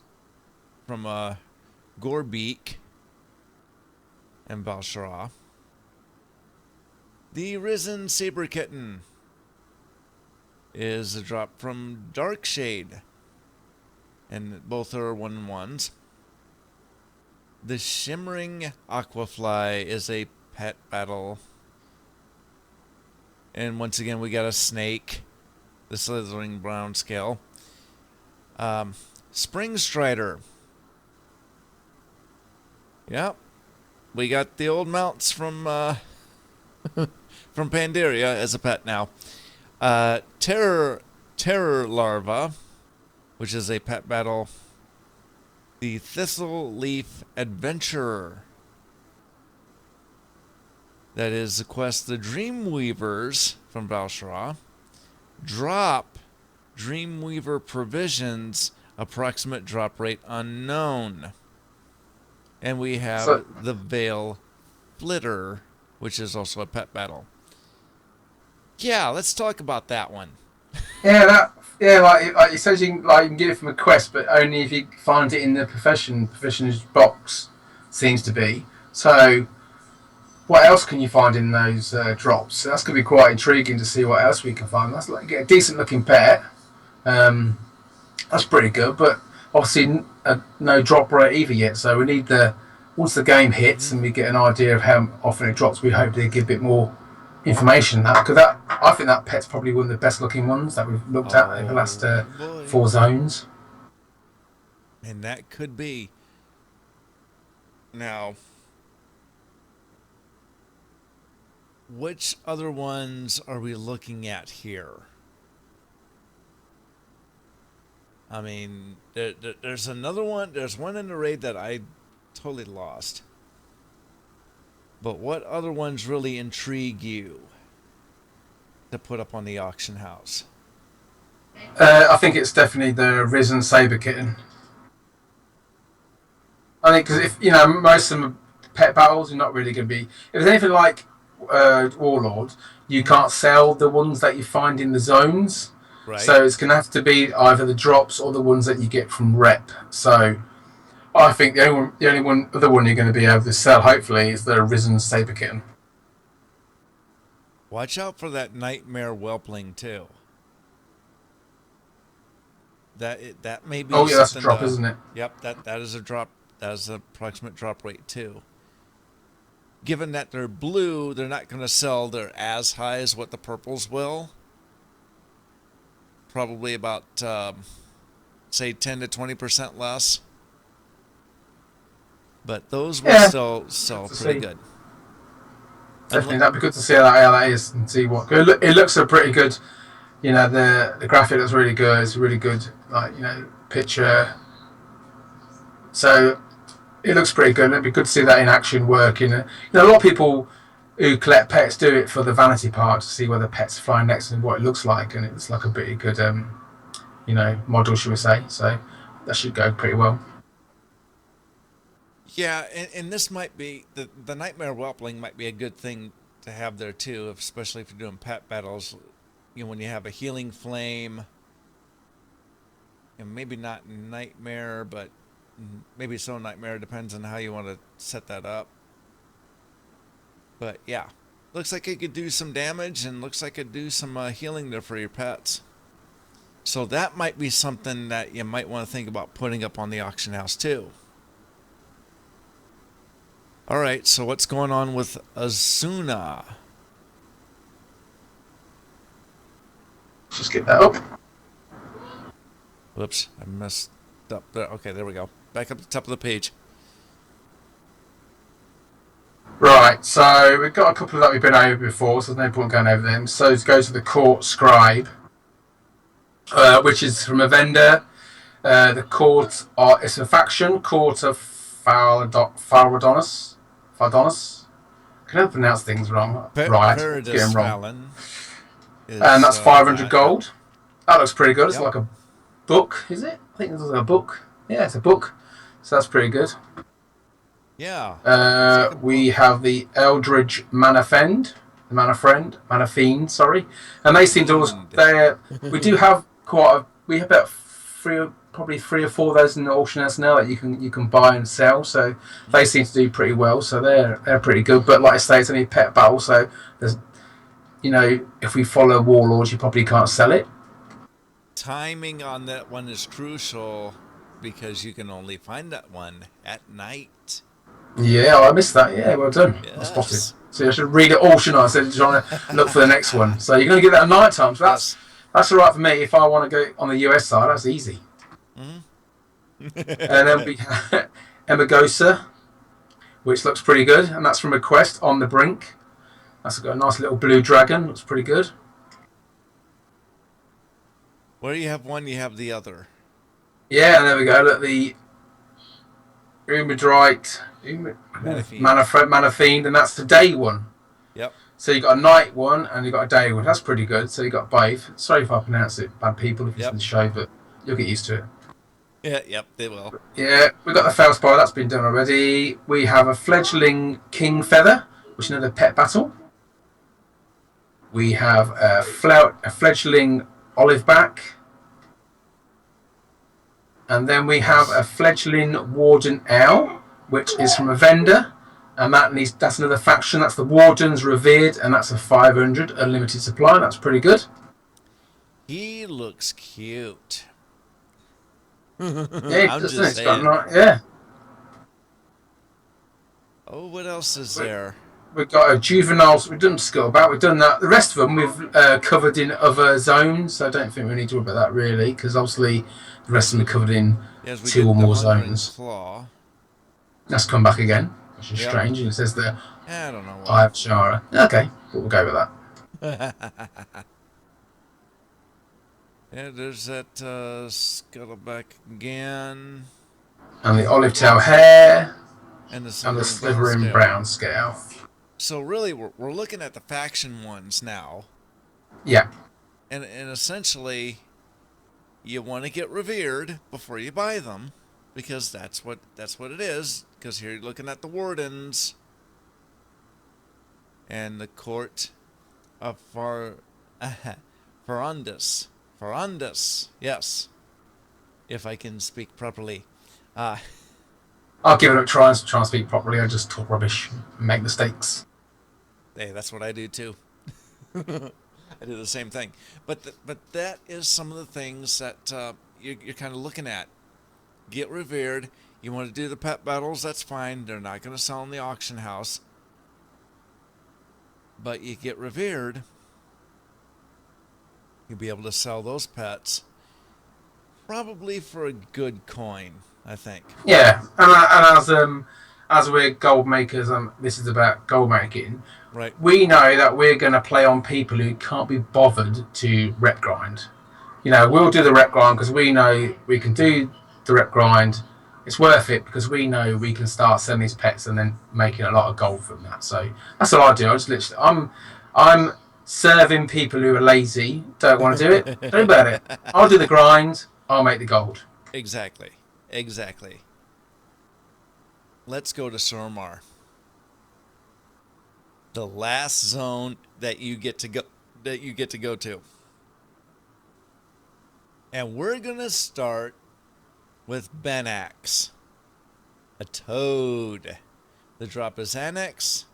from Gorbeak and Valshara. The Risen Saber Kitten is a drop from Darkshade, and both are 1-in-1s. The Shimmering Aquafly is a pet battle. And once again, we got a snake, the Slithering Brown Scale. Spring Strider. Yep. We got the old mounts from from Pandaria as a pet now. Terror Larva, which is a pet battle. The Thistle Leaf Adventurer. That is the quest the Dreamweavers from Valshara. Drop Dreamweaver Provisions, approximate drop rate unknown. And we have the Veil Flitter, which is also a pet battle. Yeah, let's talk about that one. Like it says you can get it from a quest, but only if you find it in the profession's box, seems to be. So, what else can you find in those drops? So that's going to be quite intriguing to see what else we can find. That's like get a decent looking pet. That's pretty good, but obviously no drop rate either yet. So we need once the game hits and we get an idea of how often it drops, we hope they give a bit more information. Because I think that pet's probably one of the best looking ones that we've looked at in the last 4 zones. And that could be. Now, which other ones are we looking at here? I mean, there's another one. There's one in the raid that I totally lost. But what other ones really intrigue you to put up on the auction house? I think it's definitely the Risen Saber Kitten. I think because if most of them are pet battles, you're not really going to be. If it's anything like Warlord, you can't sell the ones that you find in the zones. Right. So it's going to have to be either the drops or the ones that you get from rep. So I think the only other one you're going to be able to sell, hopefully, is the Risen Saber Kitten. Watch out for that Nightmare Whelpling too. That may be. Oh yeah, that's a drop, isn't it? Yep, that is a drop. That is an approximate drop rate too. given that they're blue, they're not going to sell their as high as what the purples will. Probably about, say, 10 to 20% less. But those will still sell pretty good. Definitely, that'd be good to see how that is and see what. It looks a pretty good. You know, the graphic looks really good. It's a really good, like, you know, picture. So it looks pretty good. It'd be good to see that in action working. You know, a lot of people who collect pets do it for the vanity part to see where the pet's flying next and what it looks like, and it's like a pretty good, you know, model, should we say? So that should go pretty well. Yeah, and this might be the Nightmare Whelpling might be a good thing to have there too, especially if you're doing pet battles. You know, when you have a healing flame, and maybe not Nightmare, but maybe so Nightmare, depends on how you want to set that up. But yeah, looks like it could do some damage, and looks like it could do some healing there for your pets. So that might be something that you might want to think about putting up on the auction house too. All right, so what's going on with Azuna? Let's just get that up. Whoops, I messed up there. Okay, there we go. Back up to the top of the page. Right, so we've got a couple that we've been over before, so there's no point going over them. So let's go to the Court Scribe, which is from a vendor. The Court, it's a faction, Court of Fardonis. Can I pronounce things wrong? Right, get them wrong. And that's 500 gold. That looks pretty good. It's like a book, is it? I think it's a book. Yeah, it's a book. So that's pretty good. Yeah. We have the Eldridge Manafend, Manafend, sorry, and they seem to. We do have we have about probably three or four of those in the auction house now that you can buy and sell. So they seem to do pretty well. So they're pretty good. But like I say, it's only a pet battle. So there's, you know, if we follow Warlords, you probably can't sell it. Timing on that one is crucial because you can only find that one at night. Yeah, I missed that. Yeah, well done. Yes. I spotted. So I should read it all, shouldn't I? So trying to look for the next one. So you're going to get that at night time. So that's all right for me. If I want to go on the US side, that's easy. Mm-hmm. And then we have Emagosa, which looks pretty good, and that's from a quest on the brink. That's got a nice little blue dragon. Looks pretty good. Where you have one, you have the other. Yeah, and there we go. Look, the Umadrite, Manafiend, and that's the day one. Yep. So you got a night one and you got a day one. That's pretty good. So you got both. Sorry if I pronounce it bad, people, if it's in the show, but you'll get used to it. Yeah, yep, they will. Yeah, we got the Felspire. That's been done already. We have a fledgling King Feather, which is another pet battle. We have a fledgling Oliveback. And then we have a fledgling Warden Owl, which is from a vendor. And that's another faction. That's the Wardens Revered, and that's a 500 unlimited supply. That's pretty good. He looks cute. Yeah, yeah. Oh, what else is there? We've got a Juveniles. We've done Skullback. We've done that. The rest of them we've covered in other zones. So I don't think we need to worry about that really, because obviously the rest of them are covered in 2 or more zones. Claw. That's come back again, which is strange. And it says there, I don't know. Eye of Shara. Okay, but we'll go with that. Yeah, there's that Scuttleback again. And the Olive Tail Hare. And the Slithering Brown Scale. So really, we're looking at the faction ones now. Yeah. And essentially, you want to get revered before you buy them, because that's what it is. Because here you're looking at the Wardens and the Court of Farandus. Farandus, yes. If I can speak properly. I'll give it a try and speak properly. I just talk rubbish and make mistakes. Hey, that's what I do too. I do the same thing. But that is some of the things that you're kind of looking at. Get revered. You want to do the pet battles, that's fine. They're not going to sell in the auction house. but you get revered, you'll be able to sell those pets probably for a good coin, I think. Yeah, and as we're gold makers, this is about gold making. Right. We know that we're going to play on people who can't be bothered to rep grind. You know, we'll do the rep grind because we know we can do the rep grind. It's worth it because we know we can start selling these pets and then making a lot of gold from that. So that's what I do. I just literally, I'm serving people who are lazy, don't want to do it. Don't worry about it. I'll do the grind. I'll make the gold. Exactly. Exactly. Let's go to Surmar. The last zone that you get to go to. And we're going to start with Benax, a toad. The drop is Annex,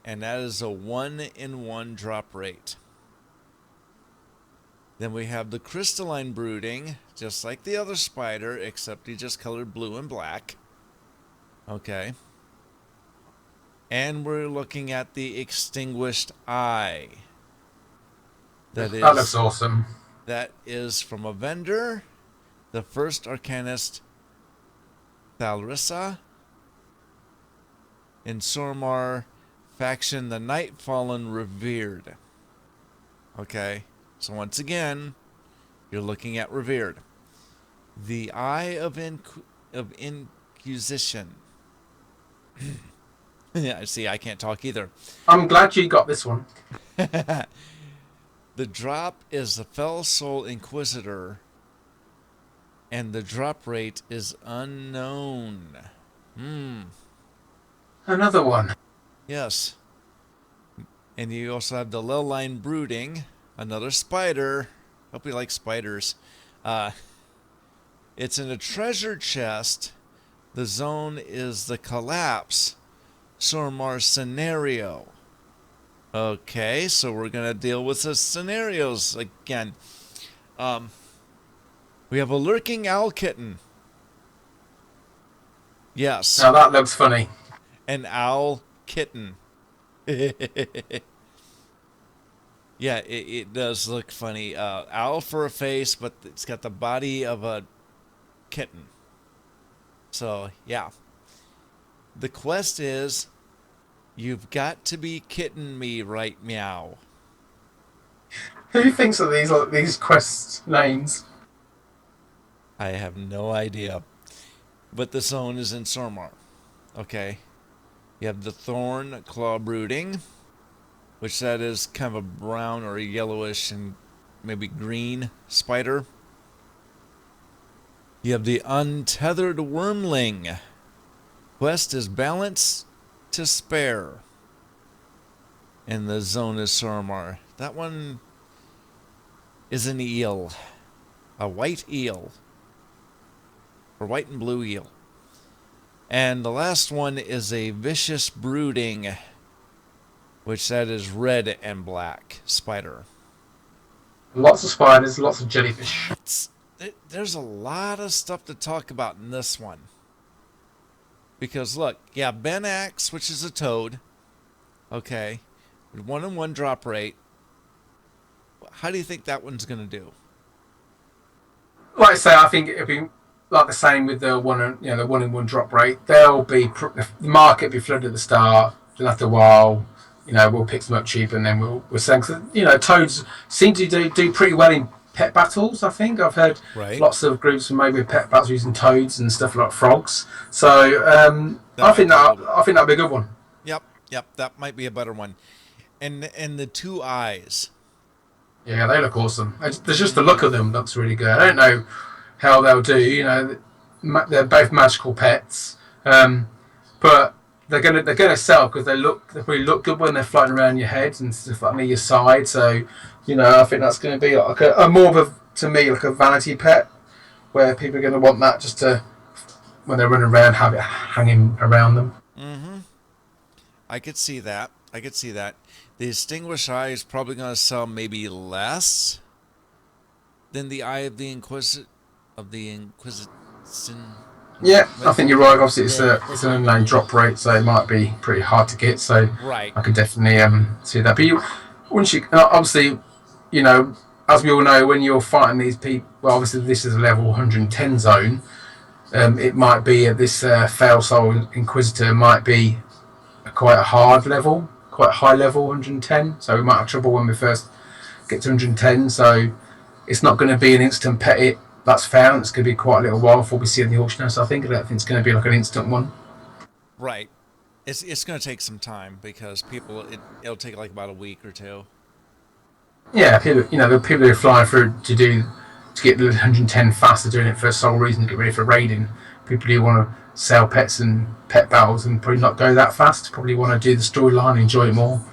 and that is a 1-in-1 drop rate. Then we have the crystalline brooding, just like the other spider, except he just colored blue and black. Okay. And we're looking at the extinguished eye. That looks awesome. That is from a vendor, the first Arcanist Thalrissa. In Surmar faction, the Nightfallen Revered. Okay, so once again, you're looking at Revered. The Eye of Inquisition. Yeah, see, I can't talk either. I'm glad you got this one. The drop is the Fell Soul Inquisitor, and the drop rate is unknown. Another one. Yes. And you also have the Leyline Brooding, another spider. Hope you like spiders. It's in a treasure chest. The zone is the Collapse Surmar scenario. Okay, so we're going to deal with the scenarios again. We have a Lurking Owl Kitten. Yes. Now that looks funny. An owl kitten. Yeah, it does look funny. Owl for a face, but it's got the body of a kitten. So, yeah. The quest is, you've got to be kitten me right meow. Who thinks of these quest names? I have no idea. But the zone is in Surmar. Okay. You have the Thorn Claw Brooding, which that is kind of a brown or a yellowish and maybe green spider. You have the Untethered Wormling. Quest is Balance to Spare. And the zone is Surmar. That one is an eel. A white eel. Or white and blue eel. And the last one is a Vicious Brooding, which that is red and black spider. Lots of spiders, lots of jellyfish. There's a lot of stuff to talk about in this one. Because look, yeah, Benax, which is a toad. Okay. 1-in-1 drop rate. How do you think that one's going to do? Like I say, I think it'll be like the same with the the 1-in-1 drop rate. The market be flooded at the start. Then after a while, we'll pick them up cheap and then we'll sell. Toads seem to do pretty well in pet battles. I think I've heard lots of groups who maybe pet battles using toads and stuff like frogs. So I think that'll be a good one. Yep, that might be a better one. And the two eyes. Yeah, they look awesome. There's just the look of them looks really good. I don't know how they'll do. They're both magical pets, but they're gonna sell because they really look good when they're floating around your head and stuff like near your side. So, I think that's going to be like a more of a vanity pet, where people are going to want that just to when they're running around have it hanging around them. Mm-hmm. I could see that. The Extinguished Eye is probably going to sell maybe less than the Eye of the Inquisition. Yeah, I think you're right. Obviously, it's an inline drop rate, so it might be pretty hard to get. So Right. I could definitely see that. But once you obviously, as we all know, when you're fighting these people, well, obviously this is a level 110 zone. It might be this fail soul inquisitor might be quite a hard level, quite a high level 110. So we might have trouble when we first get to 110. So it's not going to be an instant pet it. That's fair. It's going to be quite a little while before we see it in the auction house. I think. I don't think it's going to be like an instant one. Right. It's going to take some time because it'll take like about a week or two. Yeah, people, the people who are flying through to get the 110 fast are doing it for a sole reason to get ready for raiding. People who want to sell pets and pet battles and probably not go that fast. Probably want to do the storyline and enjoy it more.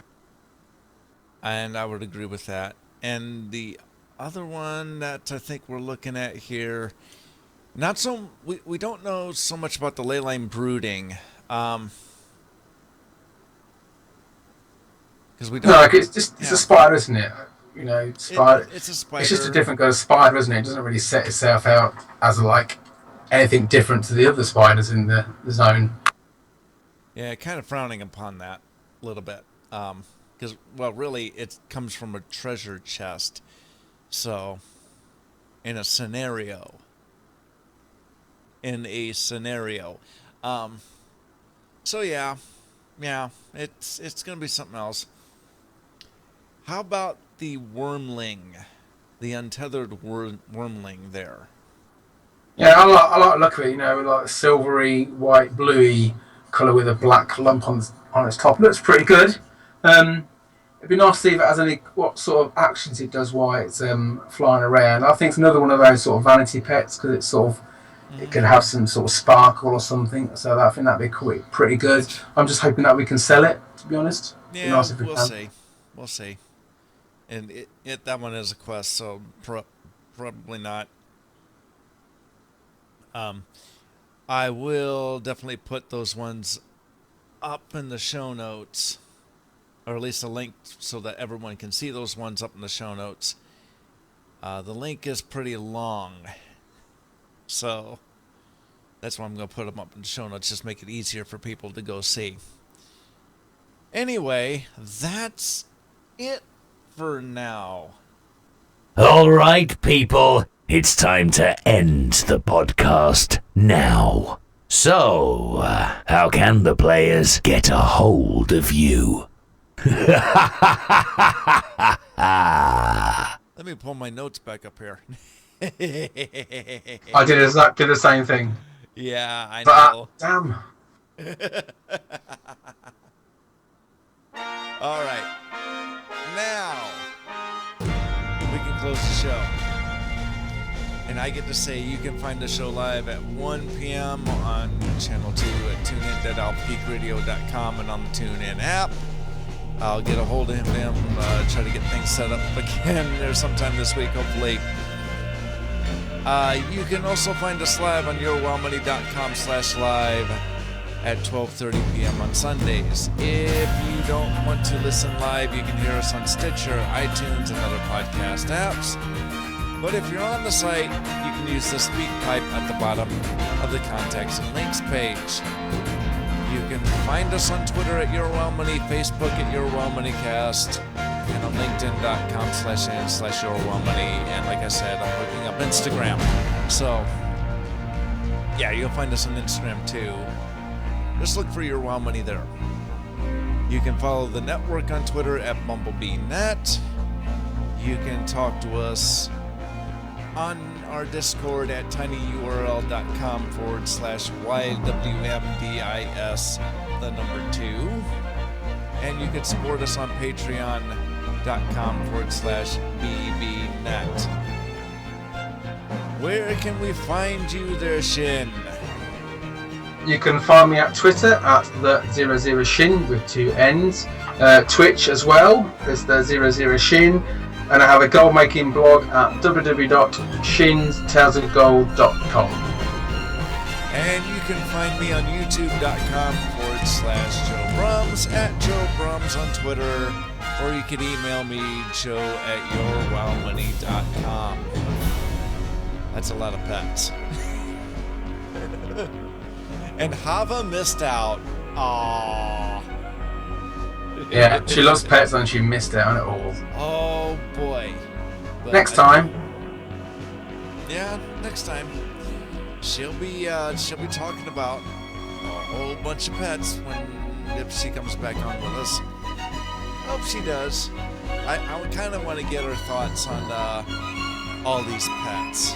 And I would agree with that. And the other one that I think we're looking at here, we don't know so much about the Leyline brooding. Because we don't. No, it's a spider, isn't it? Spider. It's a spider. It's just a different kind of spider, isn't it? It doesn't really set itself out as like anything different to the other spiders in the zone. Yeah, kind of frowning upon that a little bit. Because, well, really, it comes from a treasure chest. So, in a scenario. So, yeah, it's going to be something else. How about the wormling? The untethered wormling there. Yeah, I like the look of it, like a silvery, white, bluey colour with a black lump on its top. It looks pretty good. It'd be nice to see if it has what sort of actions it does while it's flying around. I think it's another one of those sort of vanity pets because it's it could have some sort of sparkle or something. So I think that'd be pretty good. I'm just hoping that we can sell it, to be honest. Yeah, nice if we can. See. We'll see. And that one is a quest, so probably not. I will definitely put those ones up in the show notes, or at least a link so that everyone can see those ones up in the show notes. The link is pretty long, so that's why I'm going to put them up in the show notes, just make it easier for people to go see. Anyway, that's it for now. All right, people. It's time to end the podcast now. So, how can the players get a hold of you? Let me pull my notes back up here. I did exactly the same thing. Yeah, I know. Damn. All right. Now, we can close the show. And I get to say you can find the show live at 1 p.m. on Channel 2 at tunein.outpeakradio.com and on the TuneIn app. I'll get a hold of him, try to get things set up again there sometime this week, hopefully. You can also find us live on yourwildmoney.com/live at 12:30 p.m. on Sundays. If you don't want to listen live, you can hear us on Stitcher, iTunes, and other podcast apps. But if you're on the site, you can use the speak pipe at the bottom of the contacts and links page. You can find us on Twitter at YourWildMoney, Facebook at YourWildMoneyCast, and on LinkedIn.com/n/YourWildMoney. And like I said, I'm hooking up Instagram. So, yeah, you'll find us on Instagram too. Just look for Your Wild Money there. You can follow the network on Twitter at BumblebeeNet. You can talk to us on our Discord at tinyurl.com/YWMDIS2. And you can support us on patreon.com/BBNet. Where can we find you there, Shinn? You can find me at Twitter at the00Shinn with 2 N's. Twitch as well. There's the 00Shinn. And I have a gold making blog at www.shinnstalesofgold.com. And you can find me on youtube.com/Joe Brums, at Joe Brums on Twitter, or you can email me, joe@yourwildmoney.com. That's a lot of pets. And Hava missed out. Aww. Yeah, she loves pets and she missed out on it all. Oh boy. But Next time. Yeah, next time. She'll be talking about a whole bunch of pets if she comes back on with us. Hope she does. I kind of want to get her thoughts on all these pets.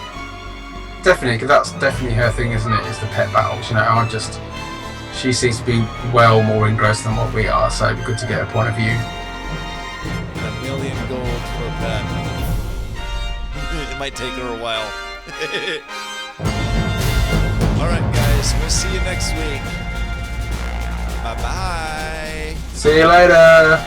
Definitely, because that's definitely her thing, isn't it? Is the pet battles. You know, she seems to be well more engrossed than what we are, so it'd be good to get her point of view. $1 million gold for a pet. It might take her a while. Alright guys, we'll see you next week. Bye-bye. See you later.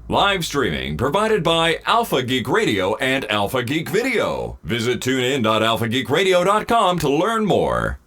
Live streaming provided by Alpha Geek Radio and Alpha Geek Video. Visit tunein.alphageekradio.com to learn more.